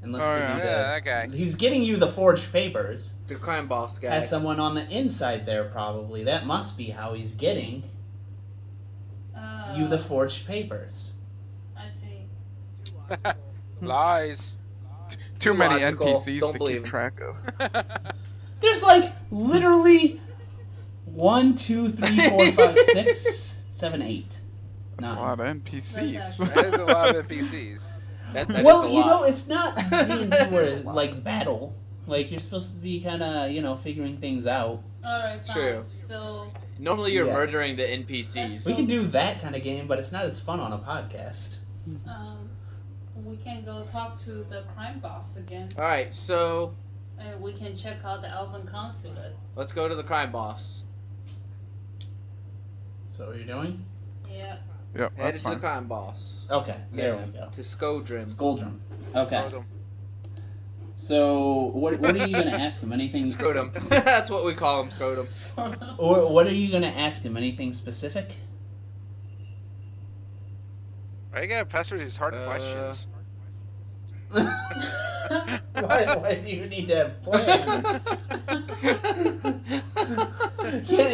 enlisted you, that guy. he's getting you the forged papers. The crime boss guy. Has someone on the inside there, probably. That must be how he's getting you the forged papers. I see. Lies. Too many Logical. NPCs Don't to believe keep him. track of. There's like literally 1, 2, 3, 4, 5, 6, 7, 8, That's a 9. lot of NPCs. That is a lot of NPCs. That is Well, a you lot. know, it's not D&D where like battle. Like you're supposed to be kind of figuring things out. Alright, fine. True. So, Normally you're Yeah. murdering the NPCs. We can do that kind of game, but it's not as fun on a podcast. we can go talk to the crime boss again. Alright, so And we can check out the Elven Consulate. let's go to the crime boss. So what you're doing? Yeah. Yep, Head that's to the fine. crime boss. Okay, there Yeah, we go. to Skodrim. Skuldrum. Okay. Scrotum. So what are you gonna ask him? Anything? Scrotum. That's what we call him, Scrotum. Sort of. Or what are you gonna ask him? Anything specific? Why you gotta pressure these hard questions? why do you need to have plans?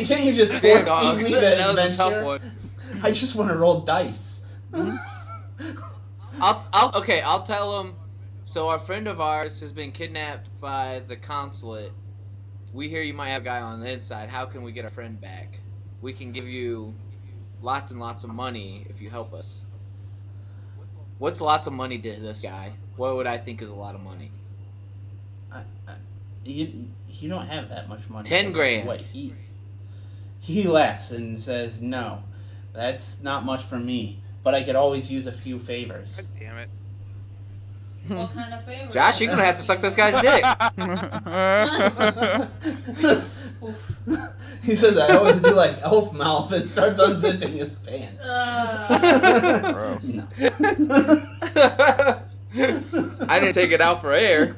Can't you just Damn, force dog. feed me the That was a adventure? tough one. I just want to roll dice. I'll tell him. So our friend of ours has been kidnapped by the consulate. We hear you might have a guy on the inside. How can we get our friend back? We can give you lots and lots of money if you help us. What's lots of money to this guy? What would I think is a lot of money? You don't have that much money. 10 grand. What he laughs and says, "No, that's not much for me. But I could always use a few favors." God damn it. What kind of favor? Josh, you're gonna have to suck this guy's dick. Oof. He says, "I always do like elf mouth," and starts unzipping his pants. Gross. No. I didn't take it out for air.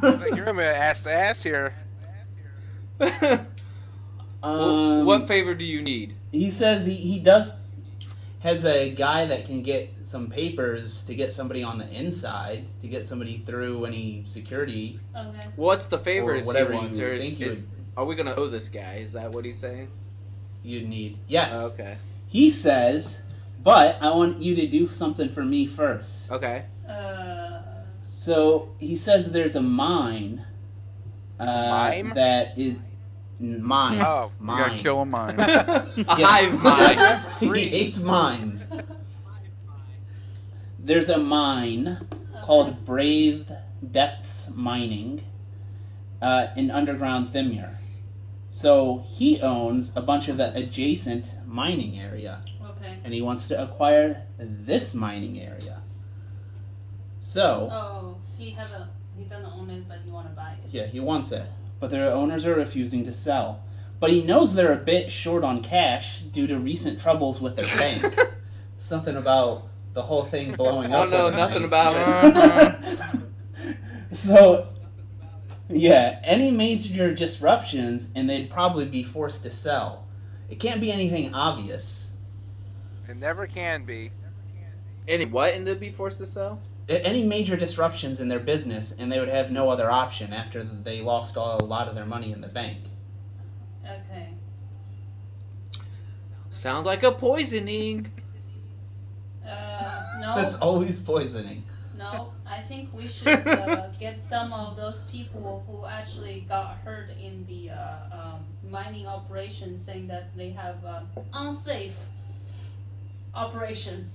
Like you're gonna ass to ass here. What favor do you need? He says he has a guy that can get some papers to get somebody on the inside, to get somebody through any security. Okay. What's the favors Or whatever he wants? you Or think you are we gonna owe this guy? Is that what he's saying? you'd need. Yes. Okay. He says, but I want you to do something for me first. Okay. So he says there's a mine. Mime? That is mine. Oh. You mine. gotta kill a mime. A hive mind. He hates mines. There's a mine called Brave Depths Mining in underground Thimir. So he owns a bunch of the adjacent mining area, Okay. and he wants to acquire this mining area. So, Oh, he doesn't own it, but he want to buy it. yeah, he wants it, but their owners are refusing to sell. But he knows they're a bit short on cash due to recent troubles with their bank. Something about the whole thing blowing I up. don't know overnight. nothing about it. So, yeah, any major disruptions, and they'd probably be forced to sell. It can't be anything obvious. It never can be. Any what and they'd be forced to sell? Any major disruptions in their business, and they would have no other option after they lost a lot of their money in the bank. Okay. Sounds like a poisoning. No. That's always poisoning. No, I think we should get some of those people who actually got hurt in the mining operation, saying that they have unsafe operation.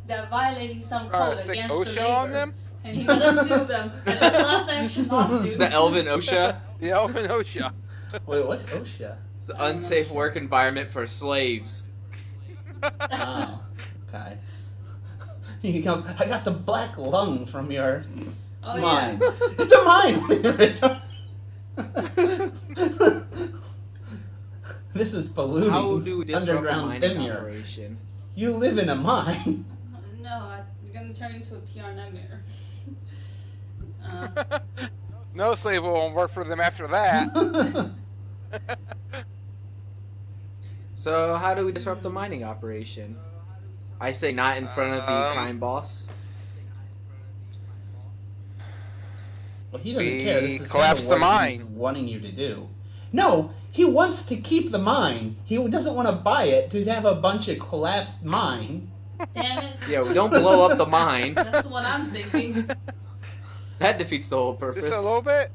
They're violating some code Stick against the OSHA labor. on them? And you're gonna sue them as a class action lawsuit. The Elvin OSHA. The Elvin OSHA. Wait, what's OSHA? It's the unsafe work environment for slaves. Oh, okay. You come, I got the black lung from your mine. Yeah. It's a mine! This is polluting How do we disrupt the underground mining Thimir. operation? You live in a mine. No, I'm gonna turn into a PR nightmare. No slave won't work for them after that. So how do we disrupt the mining operation? I say not in front of the crime boss. Well, he doesn't care. This is collapse kind of the what mine. he's wanting you to do. No, he wants to keep the mine. He doesn't want to buy it to have a bunch of collapsed mine. Damn it. Yeah, we don't blow up the mine. That's what I'm thinking. That defeats the whole purpose. Just a little bit?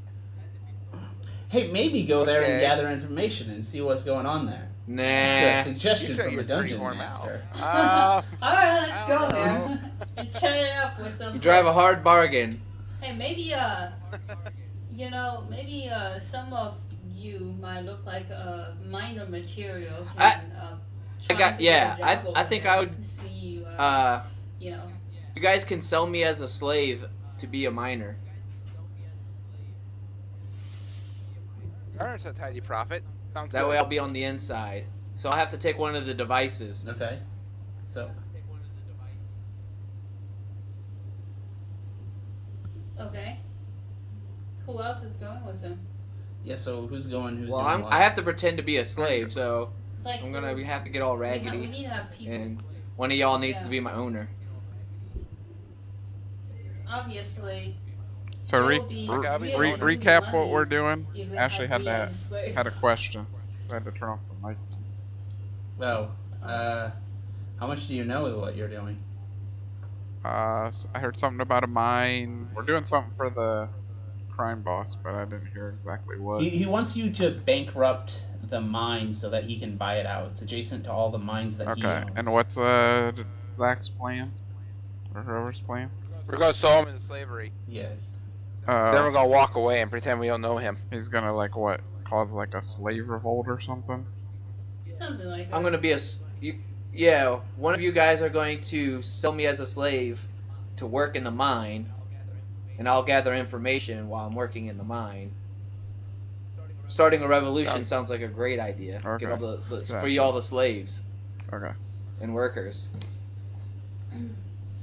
Hey, maybe go there and Okay. gather information and see what's going on there. Nah. Just a You suggestion shut from your the dirty dungeon whore master. mouth. Alright, let's go I don't there. And chat it up with some You drive a folks. hard bargain. Hey, maybe, maybe some of you might look like minor material. I Can, got- yeah, I think I would, see you, you know. You guys can sell me as a slave to be a miner. Earns a tidy profit. Sounds That good. way I'll be on the inside. So I'll have to take one of the devices. Okay. So, Okay. Who else is going with him? yeah, so who's going, who's Well, doing what? I have to pretend to be a slave, so Like I'm gonna have to get all we raggedy, need to have people. and one of y'all needs Yeah. to be my owner. Obviously. So there will be I'll be really owner. losing recap what money we're doing. if Ashley had me as a slave. a question, so I had to turn off the mic. Oh, how much do you know of what you're doing? So I heard something about a mine. We're doing something for the crime boss, but I didn't hear exactly what. He wants you to bankrupt the mine so that he can buy it out. It's adjacent to all the mines that he Okay, owns. and what's Zach's plan? Or whoever's plan? We're going to sell him into slavery. Yeah. Then we're going to walk away and pretend we don't know him. He's gonna like what? Cause like a slave revolt or something? Something like that. I'm gonna be yeah, one of you guys are going to sell me as a slave to work in the mine, and I'll gather information while I'm working in the mine. Starting a revolution sounds like a great idea. Okay. Get all the Gotcha. free all the slaves Okay. and workers.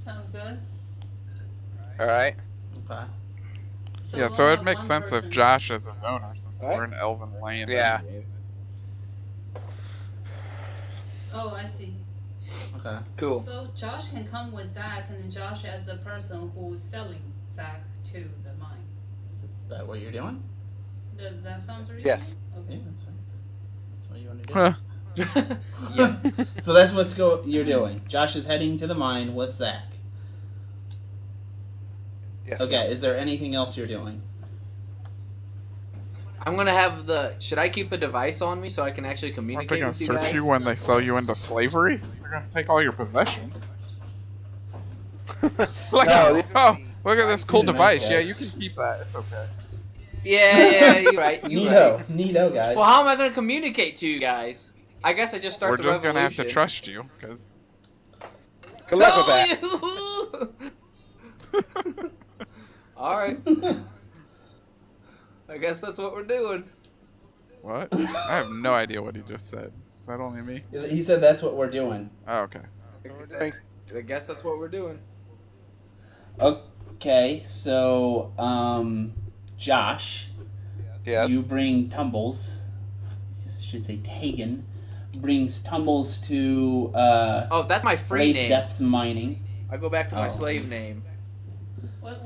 Sounds good. Alright. Okay. Yeah, so we'll it'd have make one sense if person. Josh is his owner, since Alright. we're in Elven land. Yeah. Anyways. Oh, I see. Okay. Cool. So Josh can come with Zach, and then Josh as the person who's selling Zach to the mine. Is that what you're doing? Does that sound reasonable? Yes. Yeah, Okay. that's fine. That's what you want to do. Yes. So that's what's you're doing. Josh is heading to the mine with Zach. Yes. Okay, is there anything else you're doing? I'm gonna have should I keep a device on me so I can actually Aren't they communicate gonna with you search guys? you when they sell you into slavery? They're gonna take all your possessions. Look No, at, these oh, would be look at this cool He's a nice device. guy. Yeah, you can keep that. It's okay. Yeah, you're right. You're right. Neato, guys. Well, how am I gonna communicate to you guys? I guess I just start We're the just gonna have to revolution. trust you, because Good luck with that. Alright. I guess that's what we're doing. what? I have no idea what he just said. Is that only me? He said that's what we're doing. Oh, okay. I guess that's what we're doing. Okay, so Josh, Yes. you bring Tumbles. I should say Tegan brings Tumbles to Oh, that's my free Great name. Depths Mining. I go back to my Oh. slave name. What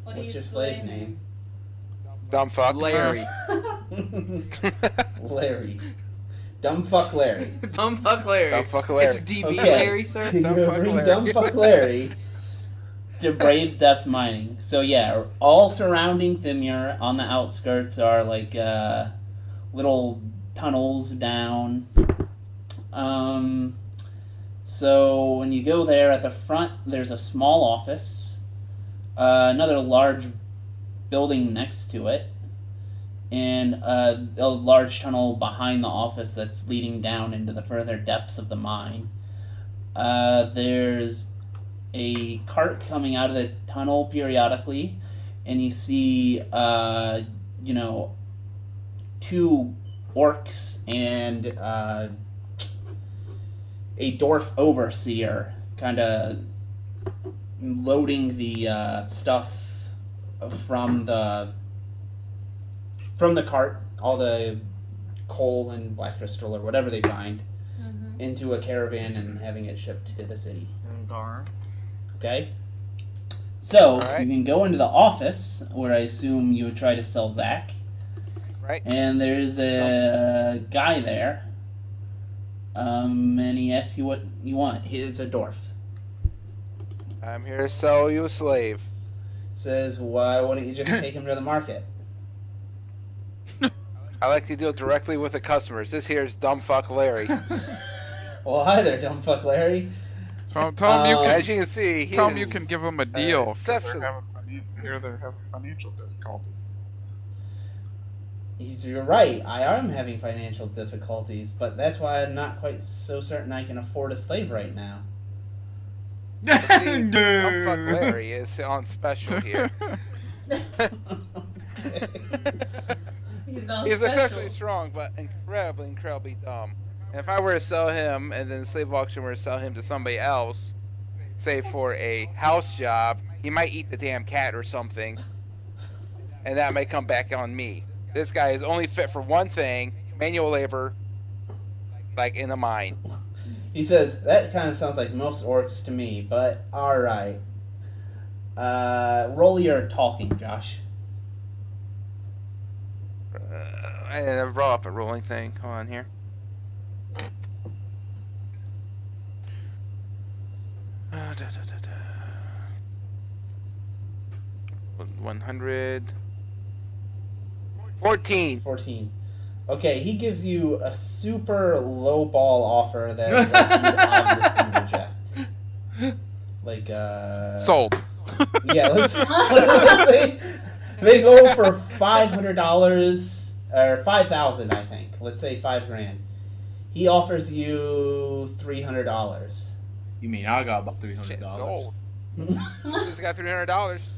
What's is your slave name? Dumb fuck. Larry. Larry. Dumb fuck Larry. Dumb fuck Larry. Dumb fuck Larry. It's DB Okay. Larry, sir. You Dumb fuck bring Larry. Dumb fuck Larry to brave Depths Mining. So yeah, all surrounding Thimir on the outskirts are like little tunnels down. So when you go there, at the front there's a small office, another large building next to it, and a large tunnel behind the office that's leading down into the further depths of the mine. There's a cart coming out of the tunnel periodically, and you see, two orcs and a dwarf overseer kind of loading the stuff from the cart, all the coal and black crystal or whatever they find, into a caravan and having it shipped to the city. Okay? So, Alright. you can go into the office, where I assume you would try to sell Zach. Right. And there's a guy there. And he asks you what you want. It's a dwarf. I'm here to sell you a slave. Says, why wouldn't you just take him to the market? I like to deal directly with the customers. This here is dumb fuck Larry. Well, hi there, dumb fuck Larry. Tell him you can. As you can see, he Tell him you is, can give them a deal. 'Cause they're exceptional. having financial difficulties. You're right, I am having financial difficulties, but that's why I'm not quite so certain I can afford a slave right now. See, dumb fuck Larry is on special here. He's on He's special. exceptionally strong, but incredibly dumb. And if I were to sell him, and then the slave auction were to sell him to somebody else, say for a house job, he might eat the damn cat or something, and that may come back on me. This guy is only fit for one thing: manual labor, like in a mine. He says, that kind of sounds like most orcs to me, but alright. Roll your talking, Josh. I brought up a rolling thing. Hold on here. Da, da, da, da. 100. 14. 14. Okay, he gives you a super low ball offer that you obviously reject. Like, Sold. Yeah, let's say they go for $500 or $5,000, I think. Let's say $5,000. He offers you $300. You mean I got about Shit, $300? sold. Just got $300.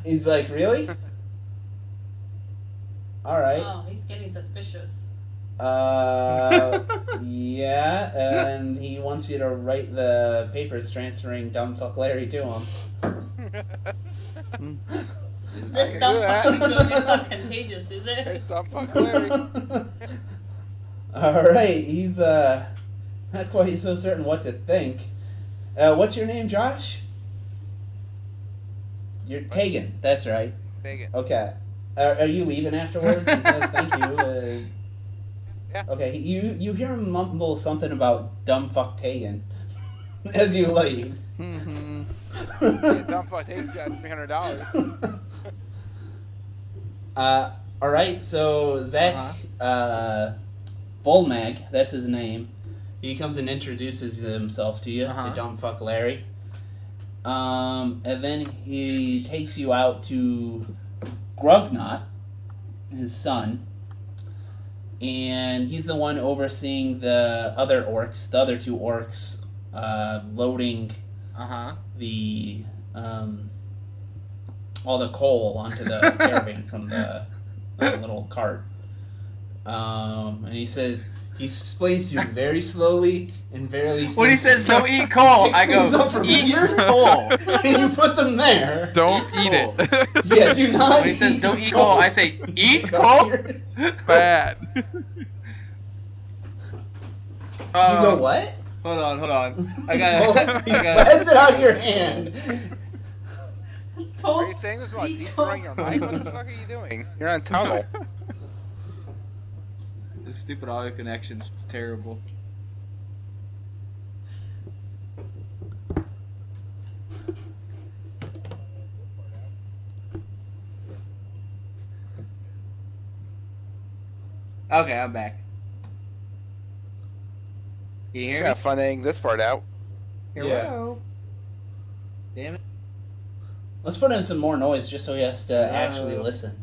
He's like, really? Alright. Oh, he's getting suspicious. Yeah, and he wants you to write the papers transferring dumb fuck Larry to him. This can dumb do that. fucking joke is not contagious, is There's it? dumb fuck Larry. Alright, he's not quite so certain what to think. What's your name, Josh? You're Kagan, that's right. Take it. Okay. Are you leaving afterwards? He says, thank you. Yeah. Okay, you hear him mumble something about dumb fuck Kagan as you leave. Yeah, dumb fuck Tagan's got $300. Alright, so Zach, Bullmag, that's his name. He comes and introduces himself to you, to dumb fuck Larry. And then he takes you out to Grugnot, his son, and he's the one overseeing the other orcs, the other two orcs, loading the all the coal onto the caravan from the little cart. And he says, he explains to you very slowly and very When he says don't eat coal, I go, eat here, coal. and you put them there. Don't eat coal. it. Yeah, do not. When he says don't eat coal, I say eat coal. Bad. You go what? Hold on. I He got. spreads it out of your hand. Are you saying this about deep throwing your mic? What the fuck are you doing? You're on tunnel. This stupid audio connection's terrible. Okay, I'm back. You hear me? Yeah, fun editing this part out. Hello. Damn it. Let's put in some more noise just so he has to actually listen.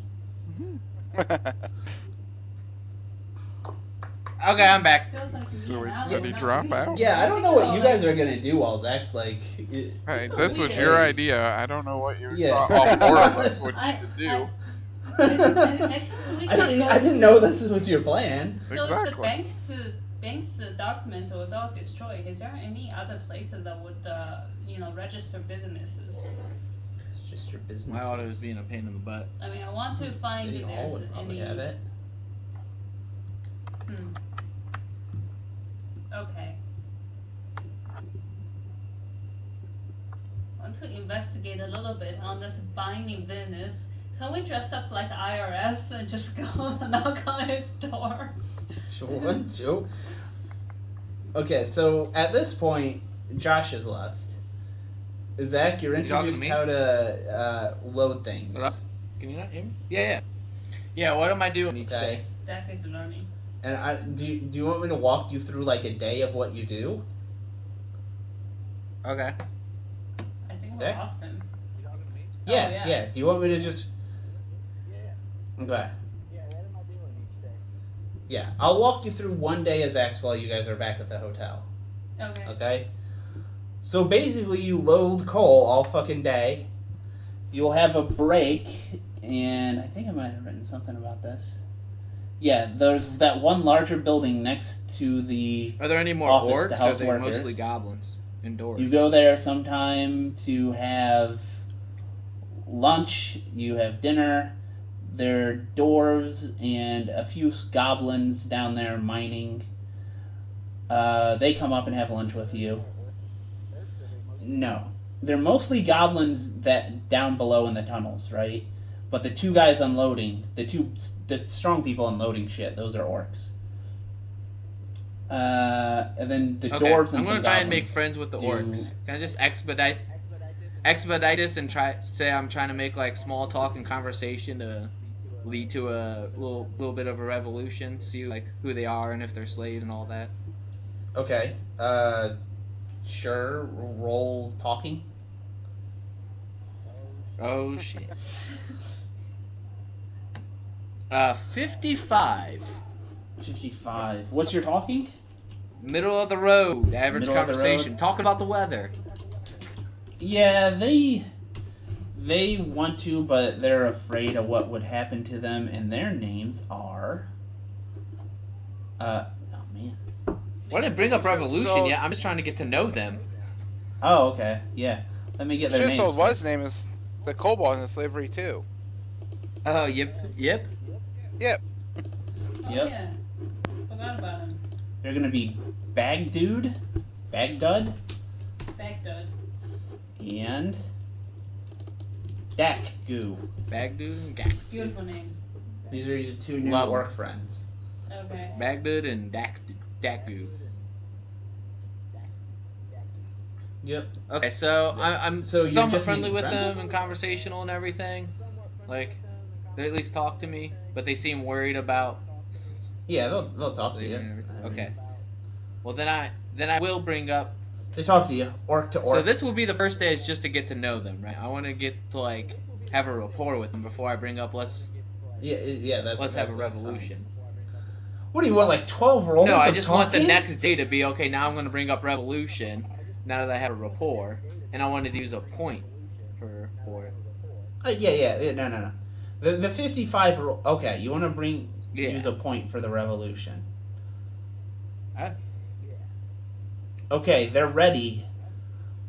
Okay, I'm back. Feels like me Do and we- Alex did he not drop really- out? Yeah, I don't know what you guys are gonna do while Zach's like. Hey, so this was weird. your idea. I don't know what you Yeah. thought all four of us would I- need to do. I think we I didn't know this was your plan. So if the Exactly. bank's document was all destroyed, is there any other places that would register businesses? It's just your business. My auto is being a pain in the butt. I mean, I want to find City if Hall there's would probably any. have it. Okay. I want to investigate a little bit on this binding business. Can we dress up like IRS and just go knock on his door? Sure. Okay, so at this point, Josh has left. Zach, you're You talking to introduced me? how to load things. Hello? Can you not hear me? Yeah. Yeah, what am I doing each Okay. day? That is learning. And do you want me to walk you through like a day of what you do? Okay. I think we Zach? lost him. Yeah, yeah. Do you want me to just? Okay. Yeah, I'll walk you through one day as Zach's while you guys are back at the hotel. Okay. Okay? So basically, you load coal all fucking day. You'll have a break, and I think I might have written something about this. Yeah, there's that one larger building next to the. Are there any more Office to orcs or are house they workers. mostly goblins indoors? You go there sometime to have lunch, you have dinner. There are dwarves and a few goblins down there mining. They come up and have lunch with you. No. They're mostly goblins that down below in the tunnels, right? But the two guys unloading, the strong people unloading shit, those are orcs. And then the Okay, dwarves and I'm some gonna try and goblins make friends with the do- orcs. Can I just expedite this and say I'm trying to make like small talk and conversation to lead to a little bit of a revolution, see like who they are and if they're slaves and all that. Okay. Sure. Roll talking. Oh shit. 55. 55. What's your talking? Middle of the road, average Middle of the conversation. road. Talking about the weather. Yeah, they want to, but they're afraid of what would happen to them, and their names are. Oh man. Well, I didn't bring up revolution So- yet. I'm just trying to get to know them. Oh, okay. Yeah. Let me get their Just names. told what his name is the Kobold in slavery too. Oh, yep. Yep. Oh Yep. yeah. Forgot about him. They're gonna be Bagdud, Bagdud, Baghdad. and Dakgoo. Bagdud and Gak. Beautiful name. These are your two new Love 'em. orc friends. Okay. Bagdad and Daku. Yep. Okay, so I'm So you're somewhat just friendly making with friends them with and conversational and everything. Like, they at least talk to me, but they seem worried about. Yeah, they'll talk to you. and everything. I mean, Okay. Well, then I will bring up. They talk to you, orc to orc. So this will be the first day is just to get to know them, right? I want to get to like have a rapport with them before I bring up let's Yeah, have a that's fine. revolution. What do you want, like 12 rolls No, I of just want the talking? next day to be okay. Now I'm going to bring up revolution. Now that I have a rapport, and I wanted to use a point for it. Yeah, no. The 55 roll. Okay, you want to Yeah. use a point for the revolution. Ah. Okay, they're ready,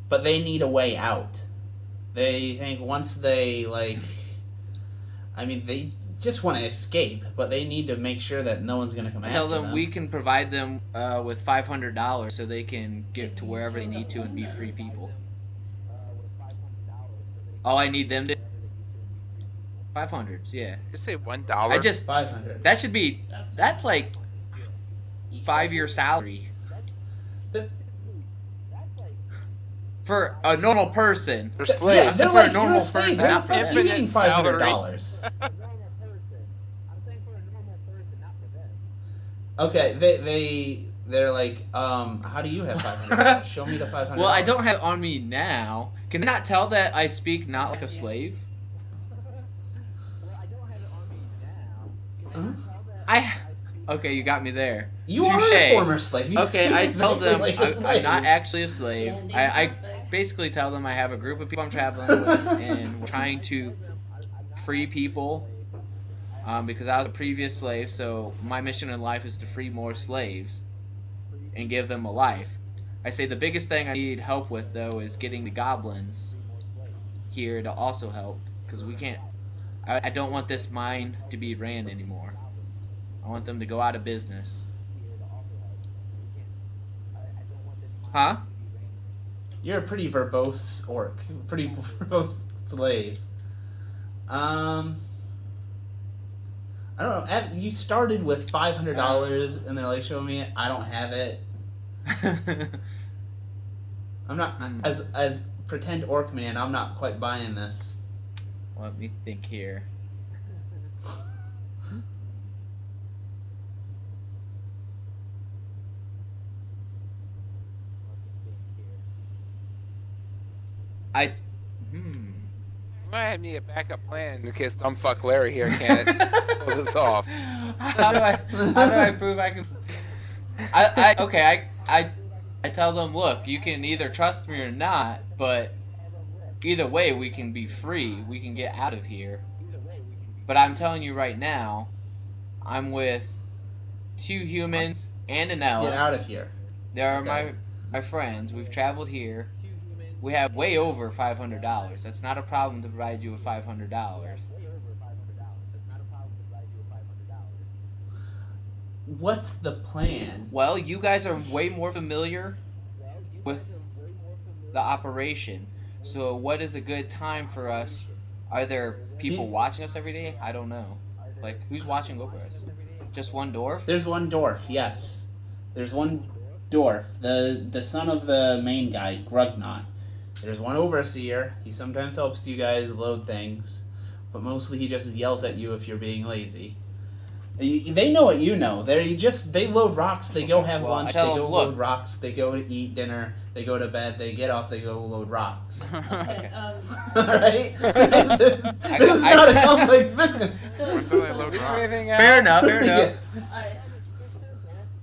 but they need a way out. They think once they they just want to escape, but they need to make sure that no one's gonna come Tell after them we can provide them with $500 so they can get to wherever they need to and be free people. All I need them to 500s, yeah. You say $1. I just 500. that should be that's like 5-year salary The- for a normal person. They're Yeah, slaves. they're for a like, normal you're a slave. person, You're not for them. you're getting Infinite salary. $500. Okay, they're like, how do you have $500? Show me the $500. Well, I don't have it on me now. Can I not tell that I speak not like a slave? Huh? Okay, you got me there. You are Touche. a former slave. You Okay, speak I tell exactly them like a I'm slave. not actually a slave. I basically tell them I have a group of people I'm traveling with, and we're trying to free people. Because I was a previous slave, so my mission in life is to free more slaves and give them a life. I say the biggest thing I need help with, though, is getting the goblins here to also help, because we can't. I don't want this mine to be ran anymore. I want them to go out of business. Huh? You're a pretty verbose orc. Pretty verbose slave. I don't know. You started with $500, and they're like, "Show me it." I don't have it. I'm not as pretend orc man. I'm not quite buying this. Let me think here. You might have need a backup plan in case dumbfuck Larry here can't pull this off. How do I prove I can? I tell them, look, you can either trust me or not, but either way we can be free. We can get out of here. But I'm telling you right now, I'm with 2 humans and an elf. Get out of here. They are Okay. my friends. We've traveled here. We have way over $500. That's not a problem to provide you with $500. What's the plan? Well, you guys are way more familiar with the operation. So what is a good time for us? Are there people watching us every day? I don't know. Like, who's watching over us? Just one dwarf? There's one dwarf. Yes, there's one dwarf. The son of the main guy, Grugnot. There's one overseer. He sometimes helps you guys load things, but mostly he just yells at you if you're being lazy. They know what you know. They load rocks. They go have Well, I lunch. They tell go them, load look. rocks. They go to eat dinner. They go to bed. They get off. They go load rocks. Okay, Alright? This is not a complex business. so Anything else? Fair enough, fair enough.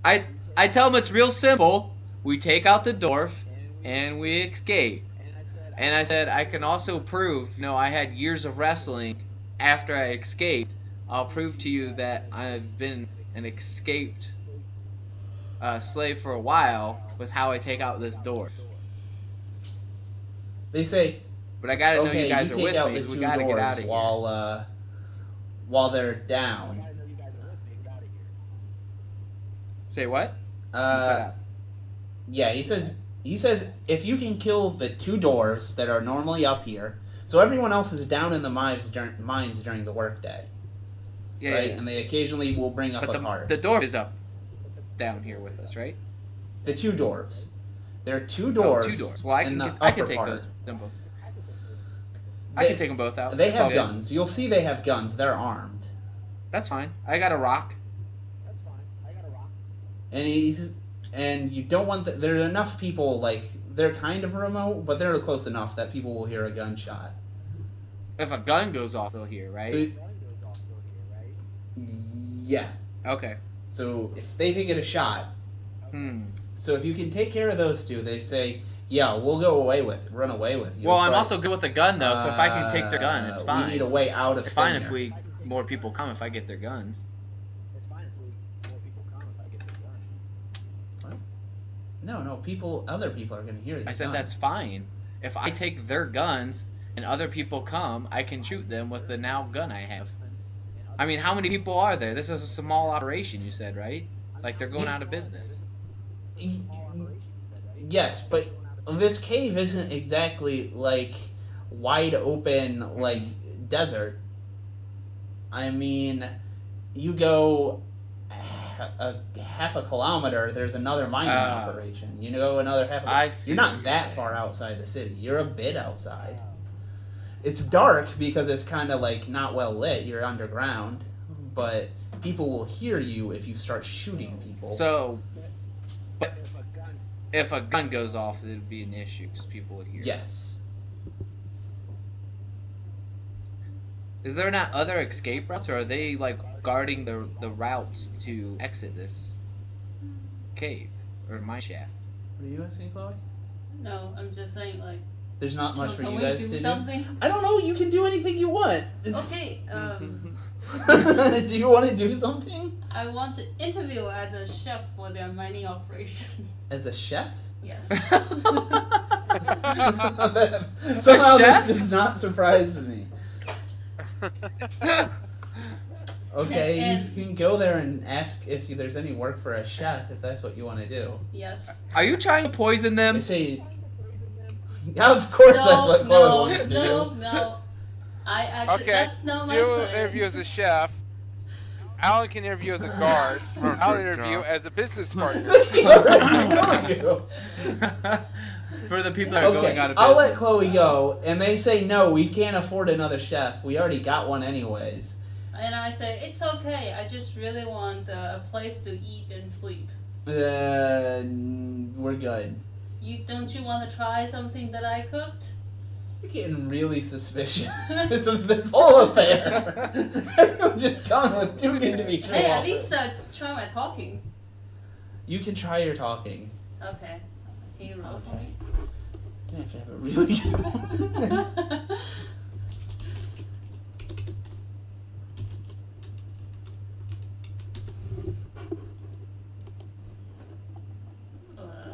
I I tell them it's real simple. We take out the dwarf and we escape. And I said I can also prove, no, I had years of wrestling after I escaped. I'll prove to you that I've been an escaped slave for a while with how I take out this dwarf. They say, But I gotta know okay, you guys are take with out me, the 'cause we two gotta get out of dwarves here. while they're down. Say what? Yeah, he says if you can kill the 2 dwarves that are normally up here, so everyone else is down in the mines during the workday, Yeah, right? yeah. And they occasionally will bring up But a cart. the dwarf is up down here with us, right? The 2 dwarves. There are 2 Oh, dwarves. 2 dwarves. Well, I in can the I can upper take part. them both. I can take them both out. They That's all have good. guns. You'll see they have guns. They're armed. That's fine. I got a rock. And you don't want there are enough people, like, they're kind of remote, but they're close enough that people will hear a gunshot. If a gun goes off, they'll hear, right? So, yeah. Okay. So if they get a shot, so if you can take care of those 2, they say, yeah, we'll run away with you. Well, I'm but, also good with a gun though, so if I can take their gun, it's fine. We need a way out of It's fine Finner. if more people come if I get their guns. No, other people are going to hear the I said gun. that's fine. If I take their guns and other people come, I can shoot them with the now gun I have. I mean, how many people are there? This is a small operation, you said, right? Like they're going out of business. Yes, but this cave isn't exactly, like, wide open, like, desert. I mean, you go half a kilometer, there's another mining operation. You go another half. I see You're what not you're that saying. far outside the city. You're a bit outside. It's dark because it's kind of like not well lit. You're underground, but people will hear you if you start shooting people. So, but if a gun goes off, it would be an issue because people would hear. Yes. Is there not other escape routes, or are they like guarding the routes to exit this cave or mine shaft? What are you asking, Chloe? No, I'm just saying, like, There's not much for can you we guys do to something? do. I don't know. You can do anything you want. Okay, Do you want to do something I want to interview as a chef for their mining operation. as a chef? Yes. Somehow chef? this does not surprise me. Okay, And- you can go there and ask if there's any work for a chef, if that's what you want to do. Yes. Are you trying to poison them? They say, yeah, of course that's what Chloe wants to no, do. no. I actually, Okay, that's not my you plan. interview as a chef. Alan can interview as a guard. I'll interview as a business partner. For the people that are going Okay, out of business. I'll let Chloe go, and they say no, we can't afford another chef. We already got one anyways. And I say, it's okay, I just really want a place to eat and sleep. We're good. Don't you want to try something that I cooked? You're getting really suspicious of this whole affair. I'm just coming with too good to be true. Hey, at least try my talking. You can try your talking. Okay. Can you roll for me? You have to have a really good one.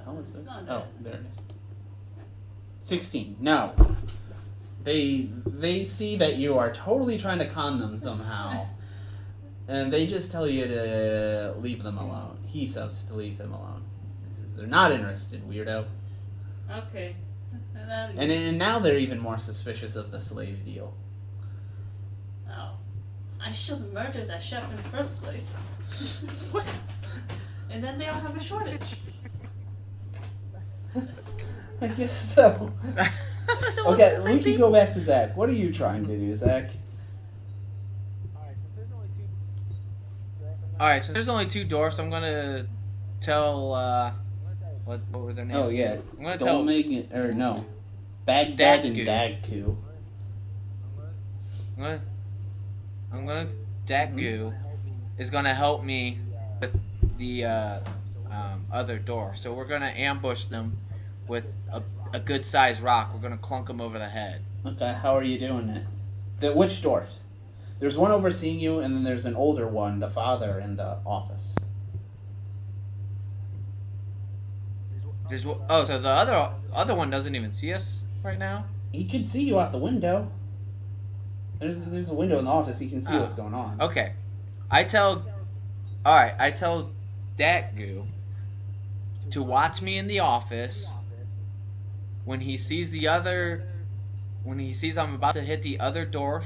How is it's this? not Oh, bad. there it is. 16. No. They see that you are totally trying to con them somehow. And they just tell you to leave them alone. He says to leave them alone. He says they're not interested, weirdo. Okay. And now they're even more suspicious of the slave deal. Oh. I should have murdered that chef in the first place. What? And then they'll have a shortage. I guess so. Okay, we can go back to Zach. What are you trying to do, Zach? Alright, since there's only two dwarfs, I'm gonna tell, what were their names? Oh, yeah. I'm gonna tell Dolmig, or no. Baghdad and Daggu. Dagku. Daggu is gonna help me with the, other door. So we're gonna ambush them with a good sized rock. We're gonna clunk them over the head. Okay, how are you doing it? Which dwarf? There's one overseeing you, and then there's an older one, the father, in the office. So the other one doesn't even see us right now? He can see you out the window. There's a window in the office. He can see what's going on. Okay. I tell Daggu to watch me in the office. When he sees I'm about to hit the other dwarf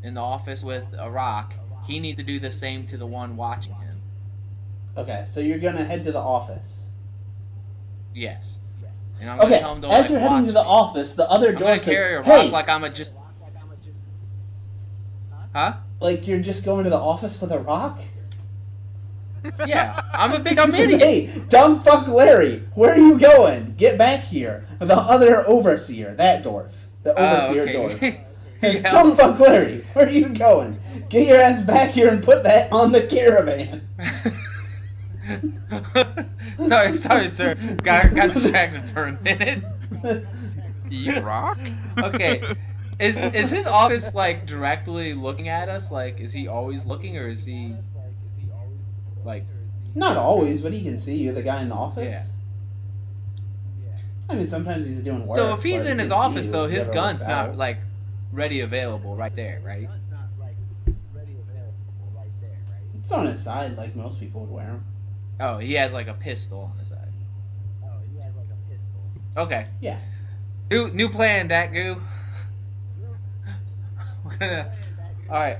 in the office with a rock, he needs to do the same to the one watching him. Okay, so you're gonna head to the office. Yes. And I'm gonna Okay, tell him to as you're heading to the office, the other I'm door gonna says, carry a rock "Hey!" like I'm a just. Huh? Like you're just going to the office with a rock? Yeah, I'm a He says, idiot. "Hey, dumb fuck Larry, where are you going? Get back here." The other overseer, that dwarf. The overseer dwarf. It's dumb fuck Larry, where are you going? Get your ass back here and put that on the caravan. sorry, sir. Got distracted for a minute. Eat rock? Okay. Is his office like directly looking at us? Like, is he always looking, or is he like? Not always, but he can see you, the guy in the office. Yeah. I mean, sometimes he's doing work. So if he's but in he his can see office you, though, his whatever gun's works not out. like ready available right there, right? It's on his side, like most people would wear them. Oh, he has like a pistol on the side. Okay. Yeah. New plan, Daggu. Alright.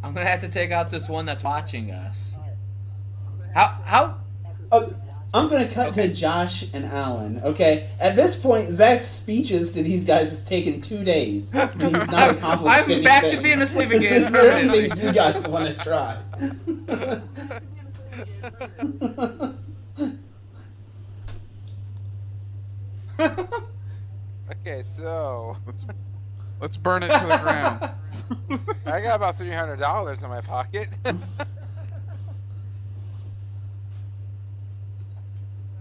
I'm gonna have to take out this one that's watching us. How? Oh, I'm gonna cut Okay. to Josh and Alan. Okay, at this point, Zach's speeches to these guys has taken 2 days, and he's not accomplished I'm anything. back to being asleep again. Is there permanently. anything you guys want to try? Okay, so Let's burn it to the ground. I got about $300 in my pocket.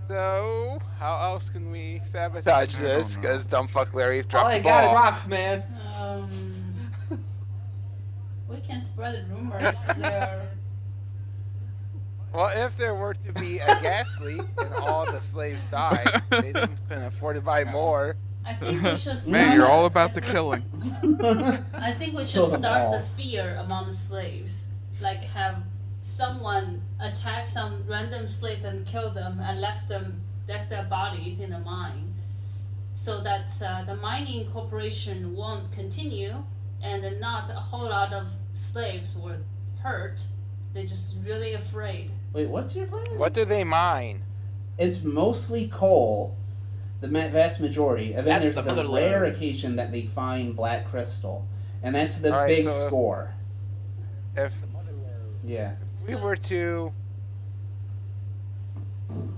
So, how else can we sabotage I this? don't know. Because dumb fuck Larry All dropped I the got ball. rocks, man. We can spread rumors there. Well, if there were to be a gas leak and all the slaves died, they couldn't afford to buy more. I think we should start. Man, you're all about the killing. I think we should Kill them start all. the fear among the slaves. Like have someone attack some random slave and kill them and left their bodies in a mine, so that the mining corporation won't continue, and then not a whole lot of slaves were hurt. They're just really afraid. Wait, what's your plan? What do they mine? It's mostly coal, the vast majority, and then That's there's the the other rare load. occasion that they find black crystal, and that's the Alright, big so- score. If Yeah. we were to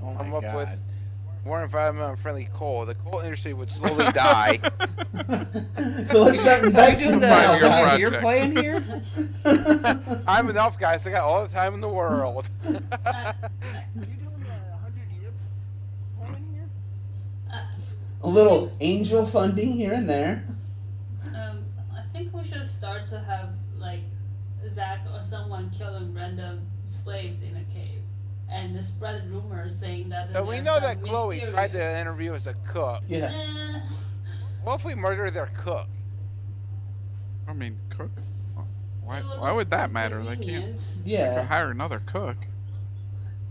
Oh come my up god. with more environmentally friendly coal, the coal industry would slowly die. So let's start Are you investing doing now. Five-year guys. your plan here? I'm enough, guys. I got all the time in the world. A little angel funding here and there. I think we should start to have like Zach or someone killing random slaves in a cave, and spread rumors saying that. So we there's know some that Chloe tried to mysterious- interview as a cook. Yeah. Eh, What if we murder their cook? I mean, cooks. Why? it Why would that look matter? They can't. convenient. They Yeah. could hire another cook.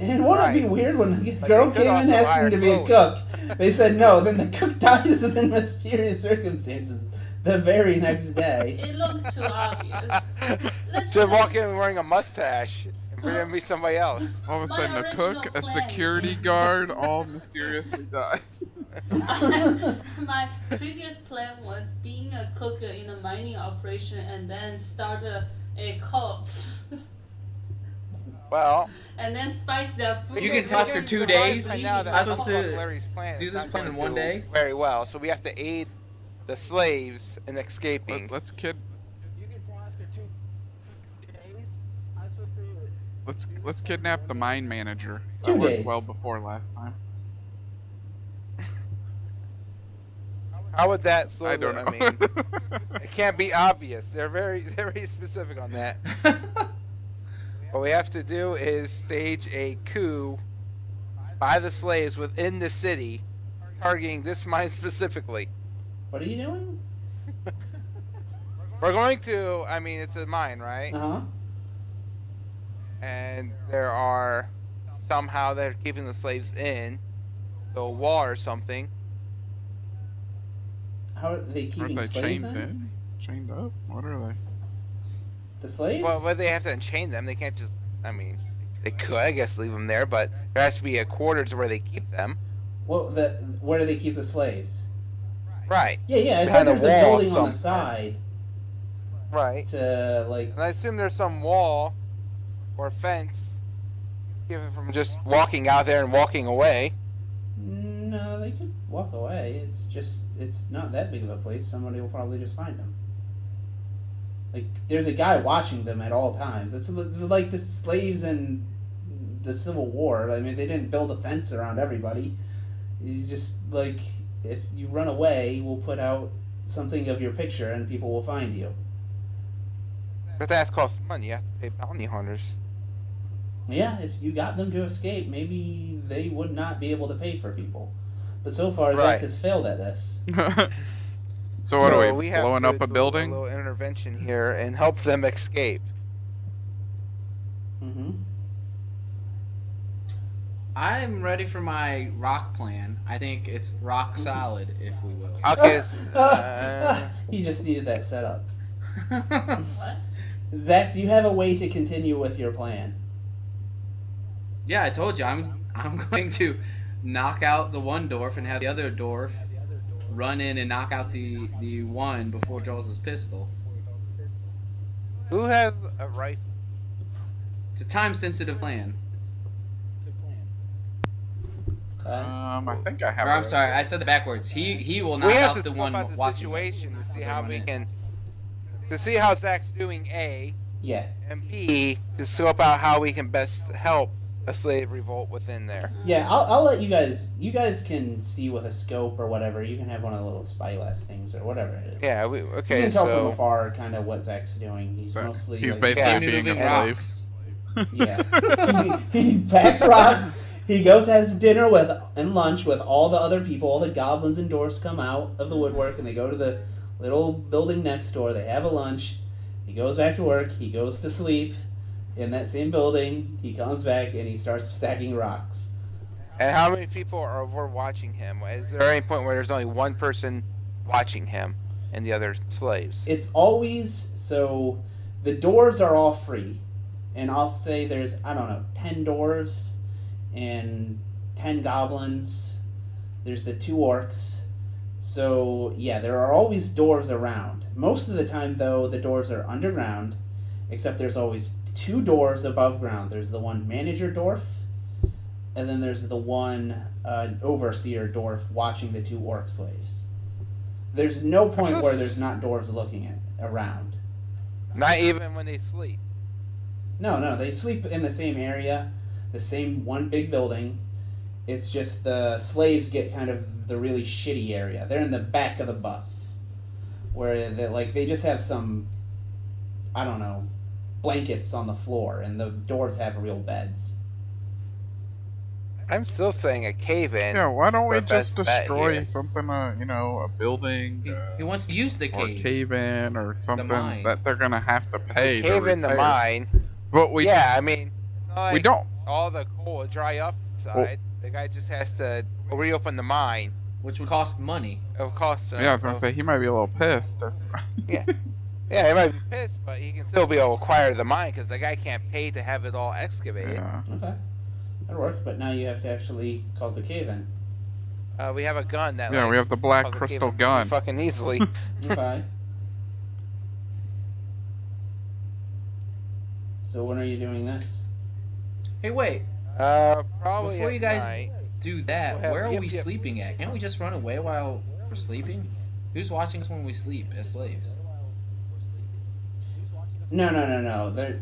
And wouldn't it be Right. weird when the But girl they could came in also asking hire to be a Chloe. cook? They said no. Then the cook dies in mysterious circumstances the very next day. It looked too obvious. Let's Should walk in wearing a mustache and pretend to be somebody else. All of a My sudden, a original cook, a plan security is- guard, all mysteriously die. My previous plan was being a cook in a mining operation and then start a cult. Well, And then spice that food. You can talk for 2 days. By now I'm that supposed fuck to Larry's plan do is this not plan gonna in one do day? very well, so we have to aid the slaves in escaping. Let's kid. Let's kidnap the mine manager. That 2 worked days. well before last time. How would that slow I don't know. I mean, it can't be obvious. They're very specific on that. What we have to do is stage a coup by the slaves within the city, targeting this mine specifically. What are you doing? We're going to, I mean, it's a mine, right? Uh huh. And there are, somehow they're keeping the slaves in, so a wall or something. How are they keeping Aren't they slaves chained in? in? Chained up? What are they? The slaves? Well, but they have to unchain them. They can't just, I mean, they could, I guess, leave them there, but there has to be a quarters where they keep them. Well, where do they keep the slaves? Right, Yeah. I Behind said a there's a wall building on the somewhere. side right. to like. And I assume there's some wall or fence keep them from just walking out there and walking away. No, they could walk away. It's not that big of a place. Somebody will probably just find them. Like, there's a guy watching them at all times. It's like the slaves in the Civil War. I mean, they didn't build a fence around everybody. He's just like, if you run away, we'll put out something of your picture and people will find you. But that costs money. You have to pay bounty hunters. Yeah, if you got them to escape, maybe they would not be able to pay for people. But so far, Zach Right. has failed at this. So what So are we have blowing to up a do building? A little intervention here and help them escape. Mm-hmm. I'm ready for my rock plan. I think it's rock solid, if we will. Okay. He just needed that set up. What? Zach, do you have a way to continue with your plan? Yeah, I told you I'm going to knock out the one dwarf and have the other dwarf run in and knock out the one before draws his pistol. Who has a rifle? It's a time sensitive plan. I think I have. Or I'm sorry, I said it backwards. He will knock We have out to the scope one out the watching us. situation to see As I how run we in. can, to see how Zach's doing, A, Yeah. and B, to scope out how we can best help a slave revolt within there. Yeah, I'll let you guys. You guys can see with a scope or whatever. You can have one of the little spyglass things or whatever it is. Yeah, You okay, can tell from so afar kind of what Zach's doing. He's mostly He's like, basically Yeah. being a Moving slave. rocks. Yeah. he packs rocks. He goes has dinner with and lunch with all the other people. All the goblins and dwarfs come out of the woodwork and they go to the little building next door. They have a lunch. He goes back to work. He goes to sleep in that same building. He comes back and he starts stacking rocks. and how many people were watching him? Is there any point where there's only one person watching him and the other slaves? It's always so. The dwarves are all free, and I'll say there's 10 dwarves and 10 goblins. There's the 2 orcs. So yeah, there are always dwarves around. Most of the time, though, the dwarves are underground, except there's always 2 dwarves above ground. There's the one manager dwarf, and then there's the one overseer dwarf watching the 2 orc slaves. There's no point where there's not dwarves looking around. Not even when they sleep. No, they sleep in the same area, the same one big building. It's just the slaves get kind of the really shitty area. They're in the back of the bus, where they just have some, blankets on the floor, and the dwarves have real beds. I'm still saying a cave-in. Yeah, why don't we for just best bet destroy here. something, a building, He wants to use the or cave. cave-in, or something mine. that they're gonna have to pay to Cave in the repair. mine. But we Yeah, I mean, it's not we like don't. all the coal will dry up inside. Well- The guy just has to reopen the mine. Which would cost money. It'll cost him. Yeah, I was gonna say he might be a little pissed. Yeah, he might be pissed, but he can still be able to acquire the mine because the guy can't pay to have it all excavated. Yeah. Okay, that'll work. But now you have to actually cause the cave in. We have a gun that. Yeah, we have the black causes a crystal cave-in gun. Fucking easily. Okay. So when are you doing this? Hey, wait. Probably Before at you guys night. do that, We'll have- where are yep, we yep. sleeping at? Can't we just run away while we're sleeping? Who's watching us when we sleep as slaves? No.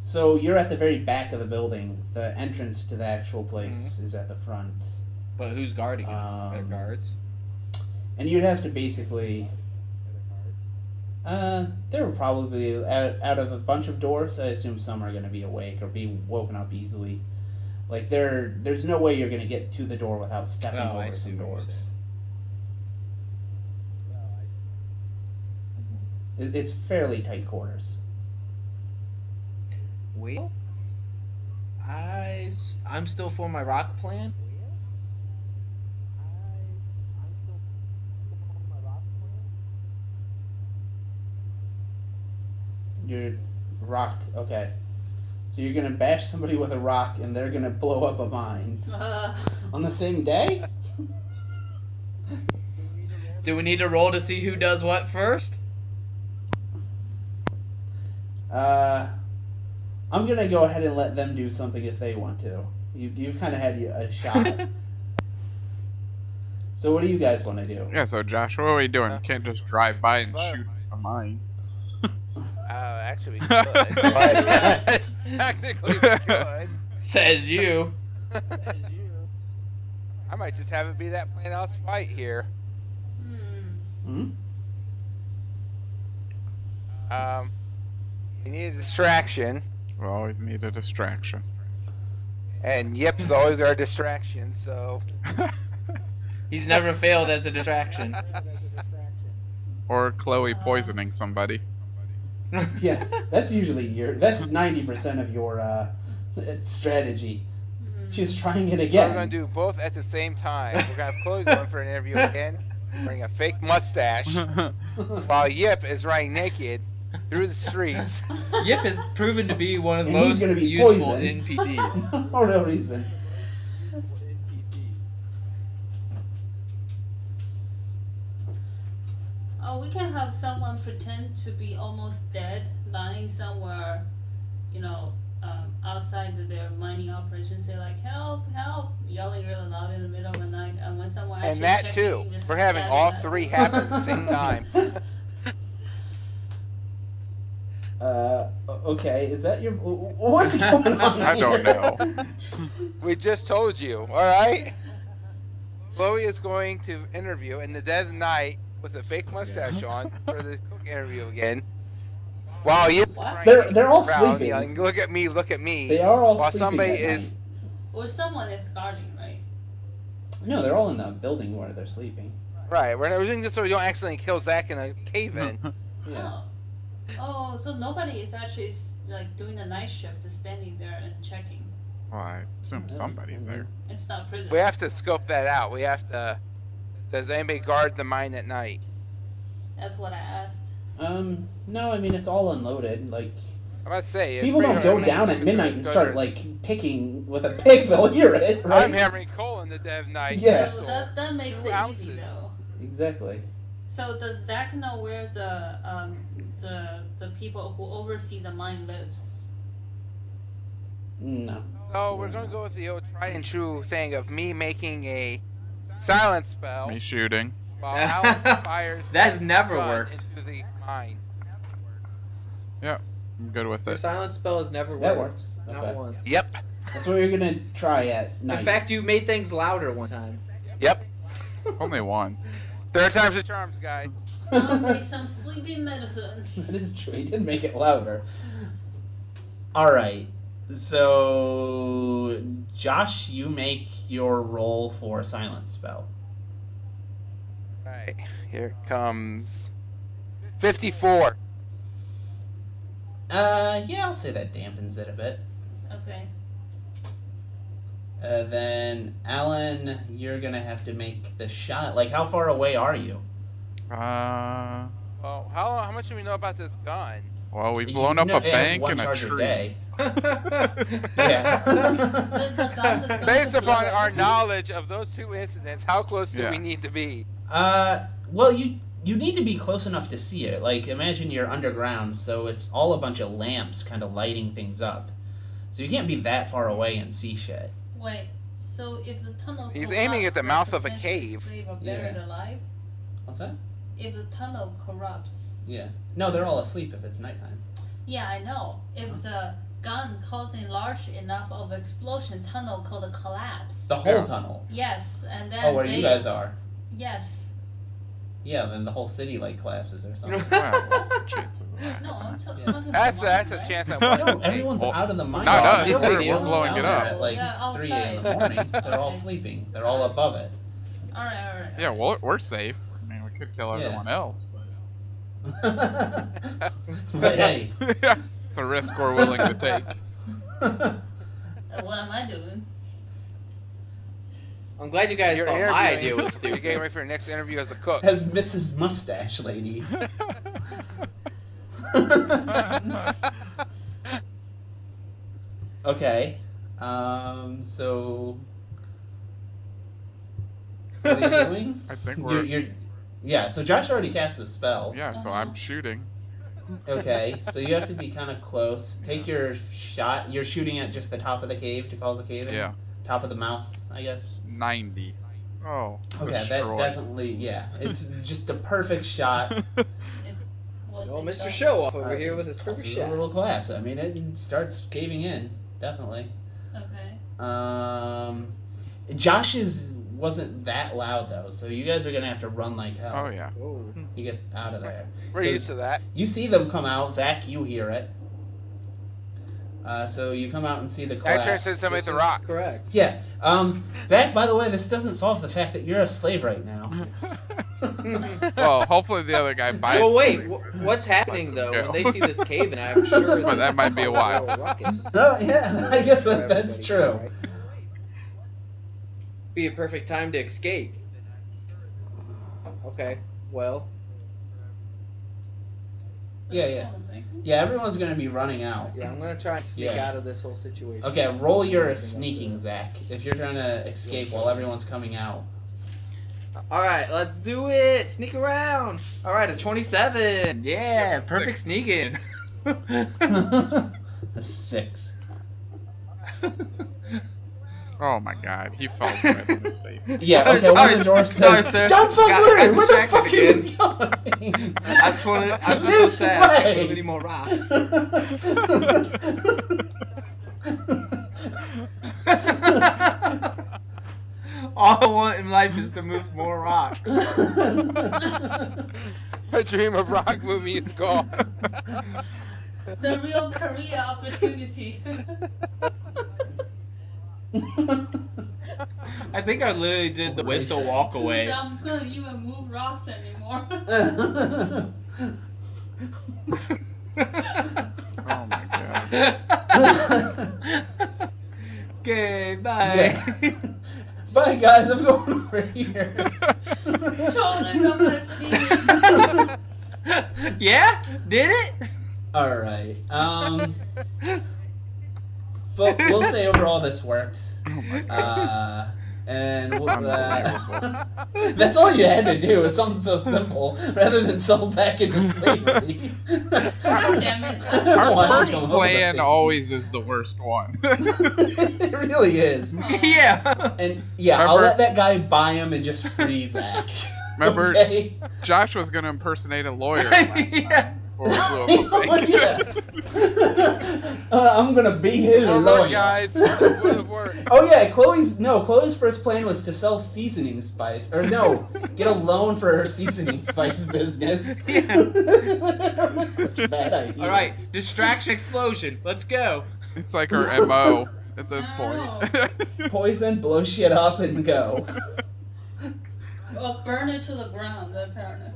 So you're at the very back of the building. The entrance to the actual place is at the front. But who's guarding us? Are guards? And you'd have to basically. There were probably out of a bunch of doors. I assume some are going to be awake or be woken up easily. Like there's no way you're going to get to the door without stepping Oh, I over see some what you're doors. It's fairly tight quarters. Well, I'm still for my rock plan. Your rock, okay. So you're gonna bash somebody with a rock, and they're gonna blow up a mine on the same day. Do we need to roll to see who does what first? I'm gonna go ahead and let them do something if they want to. You kind of had a shot. So what do you guys want to do? Yeah, so Josh, what are we doing? You can't just drive by and shoot a mine. Actually, we could. But technically, we could. Says you. I might just have it be that plain house fight here. Hmm? You need a distraction, We always need a distraction. and Yip's always our distraction. So He's never failed as a distraction. Or Chloe poisoning somebody. Yeah, that's usually that's 90% of your strategy. She was trying it we're again. gonna do both at the same time. We're gonna have Chloe going for an interview again, wearing a fake mustache, while Yip is running naked through the streets. Yip has proven to be one of the And he's most gonna be useful poisoned. NPCs. For no reason. Oh, we can have someone pretend to be almost dead, lying somewhere, outside of their mining operation, say like, help, help, yelling really loud in the middle of the night, and when someone actually And that checks too. in, just We're having stab all them. three happen at the same time. Okay, is that your... What's going on I don't here? know. We just told you, alright? Chloe is going to interview in the dead of night with a fake mustache on for the cook interview again. While you What? They're all sleeping. yelling, look at me, look at me. They are all while sleeping somebody at is night. Or someone is guarding, right? No, they're all in the building where they're sleeping. right. We're doing this so we don't accidentally kill Zach in a cave in. Yeah. Oh, so nobody is actually like doing the night shift, just standing there and checking. Well, I assume somebody's there. It's not prison. We have to scope that out. We have to. Does anybody guard the mine at night? That's what I asked. No, I mean, it's all unloaded. Like, I'm about to say it's people pretty don't hard. go I mean, down at it's midnight really and good. start, like, picking with a pick. They'll hear it, right? I'm hammering coal in the dead of night. Yeah. So that makes it 2 easy ounces. though. Exactly. So does Zach know where the people who oversee the mine lives? No. So we're gonna go with the old tried and true thing of me making a silence spell Me shooting. while Alan fires That's the never gun worked. into the mine. Yep, I'm good with Your it. silent spell has never worked. That works. Not Okay. once. Yep. That's what you're gonna try at night. In fact, you made things louder one time. Yep. Only once. Third time's the charms, guy. I'll take some sleeping medicine. That is true. He did make it louder. All right. So, Josh, you make your roll for silence spell. Alright, here comes 54. Yeah, I'll say that dampens it a bit. Okay. Then, Alan, you're gonna have to make the shot. Like, how far away are you? Well, how much do we know about this gun? Well, we've blown up a It has bank one and a charge tree. day. Yeah. The gun is going Based to upon blow our it. knowledge of those two incidents, how close do Yeah. we need to be? Well, you need to be close enough to see it. Like, imagine you're underground, so it's all a bunch of lamps kind of lighting things up. So you can't be that far away and see shit. Wait, so if the tunnel He's collapses, aiming at the they mouth of a potentially cave. Sleep or buried Yeah. alive? What's that? If the tunnel corrupts. Yeah. No, they're all asleep if it's nighttime. Yeah, I know. If the gun causing large enough of explosion, tunnel could collapse. The whole Yeah. tunnel. Yes, and then Oh, where you guys are. Yes. Yeah, then the whole city like collapses or something. Wow, what are the chances of that? No, I'm Yeah. talking about That's mine, a right? chance I No, want. everyone's Well, out of the mine. not us. They're We're all blowing it down up. At like Yeah, 3 a.m. in the outside. morning. They're all Okay. sleeping. They're all above it. Alright. Yeah, well, we're safe. I mean, we could kill Yeah. everyone else, But hey. it's a risk we're willing to take. What am I doing? I'm glad you guys You're thought my interviewing- idea was You're stupid. getting ready for your next interview as a cook. As Mrs. Mustache Lady. Okay. So what are you doing? I think we're. Yeah, so Josh already cast the spell. Yeah, so I'm shooting. Okay, so you have to be kind of close. Take your shot. You're shooting at just the top of the cave to cause the cave in? Yeah. Top of the mouth, I guess. 90. Oh, Okay, destroyed. that definitely, yeah. It's just the perfect shot. Oh, Mr. Show Off over here with his perfect Causes shot. a little collapse. I mean, it starts caving in, definitely. Okay. Josh's wasn't that loud though, so you guys are gonna have to run like hell. Oh, yeah. You get out of there. We're used to that. You see them come out, Zach. You hear it. So you come out and see the I collapse. turn to somebody at the This is rock. Correct. Yeah. Zach. By the way, this doesn't solve the fact that you're a slave right now. Well, hopefully the other guy bites. Well, wait. me. What's happening Let's though? go. When they see this cave, and I'm sure But that might be a while. Ruckus. Oh yeah, I guess that's true. Be a perfect time to escape. Okay. Well. Yeah, That's yeah. what I'm thinking. Yeah, everyone's gonna be running out. Yeah, I'm gonna try and sneak Yeah. out of this whole situation. Okay, roll your Everything else sneaking, good. Zach. If you're trying to escape while everyone's coming out. All right, let's do it. Sneak around. All right, a 27. Yeah, That's a perfect 6. sneaking. A 6. Oh my god, he fell right on his face. Yeah, Sorry, okay, one of the sorry, dwarfs sorry, says, sir. "Don't fuck Got with her! Where the distracted fuck are you again. going?" I just wanted. I'm just so This sad. I can't way. move any more rocks. All I want in life is to move more rocks. My dream of rock movie is gone. The real career opportunity. I think I literally did the whistle walk away. I'm gonna even move rocks anymore. Oh my god. Okay, bye. Yeah. Bye, guys. I'm going over here. Totally not gonna see me. Yeah? Did it? All right. But we'll say overall this worked. Oh my god. And Unbelievable. that's all you had to do. It's something so simple, rather than sold back into slavery. God damn it. Our Wow. first Come up with a plan thing. always is the worst one. It really is. Yeah. And yeah, I'll Remember- let that guy buy him and just free Zach. Remember, Okay? Josh was gonna impersonate a lawyer last Yeah. time before we blew up Oh, the bank. yeah. I'm gonna be his Well, lawyer. look, guys, it would have worked. Oh yeah, Chloe's first plan was to sell seasoning spice, or no, get a loan for her seasoning spice business. Such bad ideas. All right, distraction explosion. Let's go. It's like our MO at this No. point. Poison, blow shit up, and go. Or burn it to the ground, apparently.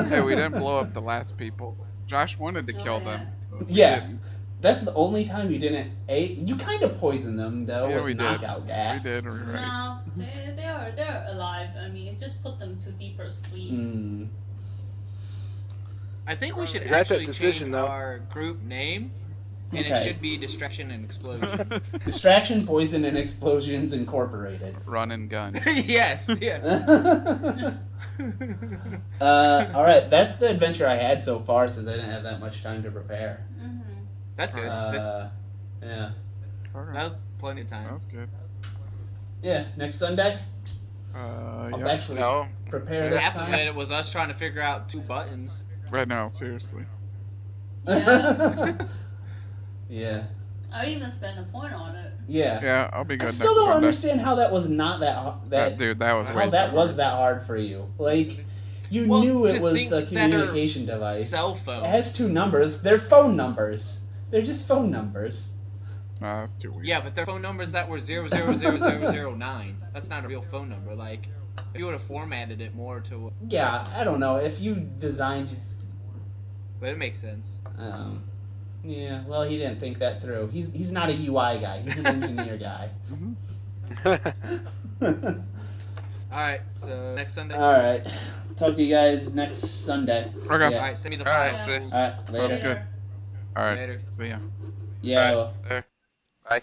Hey, we didn't blow up the last people. Josh wanted to kill them. but we Yeah. didn't. That's the only time you didn't. You kind of poisoned them though Yeah, with we did. knockout We gas. did, we were right. No, they're alive. I mean, just put them to deeper sleep. Mm. I think we should You got that actually decision, change though. our group name, and Okay. it should be Distraction and Explosion. Distraction, Poison, and Explosions Incorporated. Run and gun. Yes. Yeah. All right, that's the adventure I had so far since I didn't have that much time to prepare. Mm-hmm. That's it. Yeah. Alright, That was plenty of that time. was good. Yeah, next Sunday, I'll Yeah. actually No. prepare this Half of time. it was us trying to figure out 2 buttons. Right now, seriously. Yeah. Yeah. I even spent a point on it. Yeah. Yeah, I'll be good I next still don't Sunday. understand how that was not that Dude, that was how way that too was hard. that hard for you. Like, you Well, knew it to was think a that communication device. cell phone. It has 2 numbers. They're phone numbers. They're just phone numbers. Nah, that's too weird. Yeah, but they're phone numbers that were 000009. That's not a real phone number. Like, if you would have formatted it more to, Yeah, I don't know if you designed. but it makes sense. Yeah, well, he didn't think that through. He's not a UI guy. He's an engineer guy. All right, so next Sunday. All right. Talk to you guys next Sunday. Okay. All Yeah. right, send me the All right, files. see. All right. Later. Sounds good. Alright, Later. see ya. Yeah. All well. right. Bye.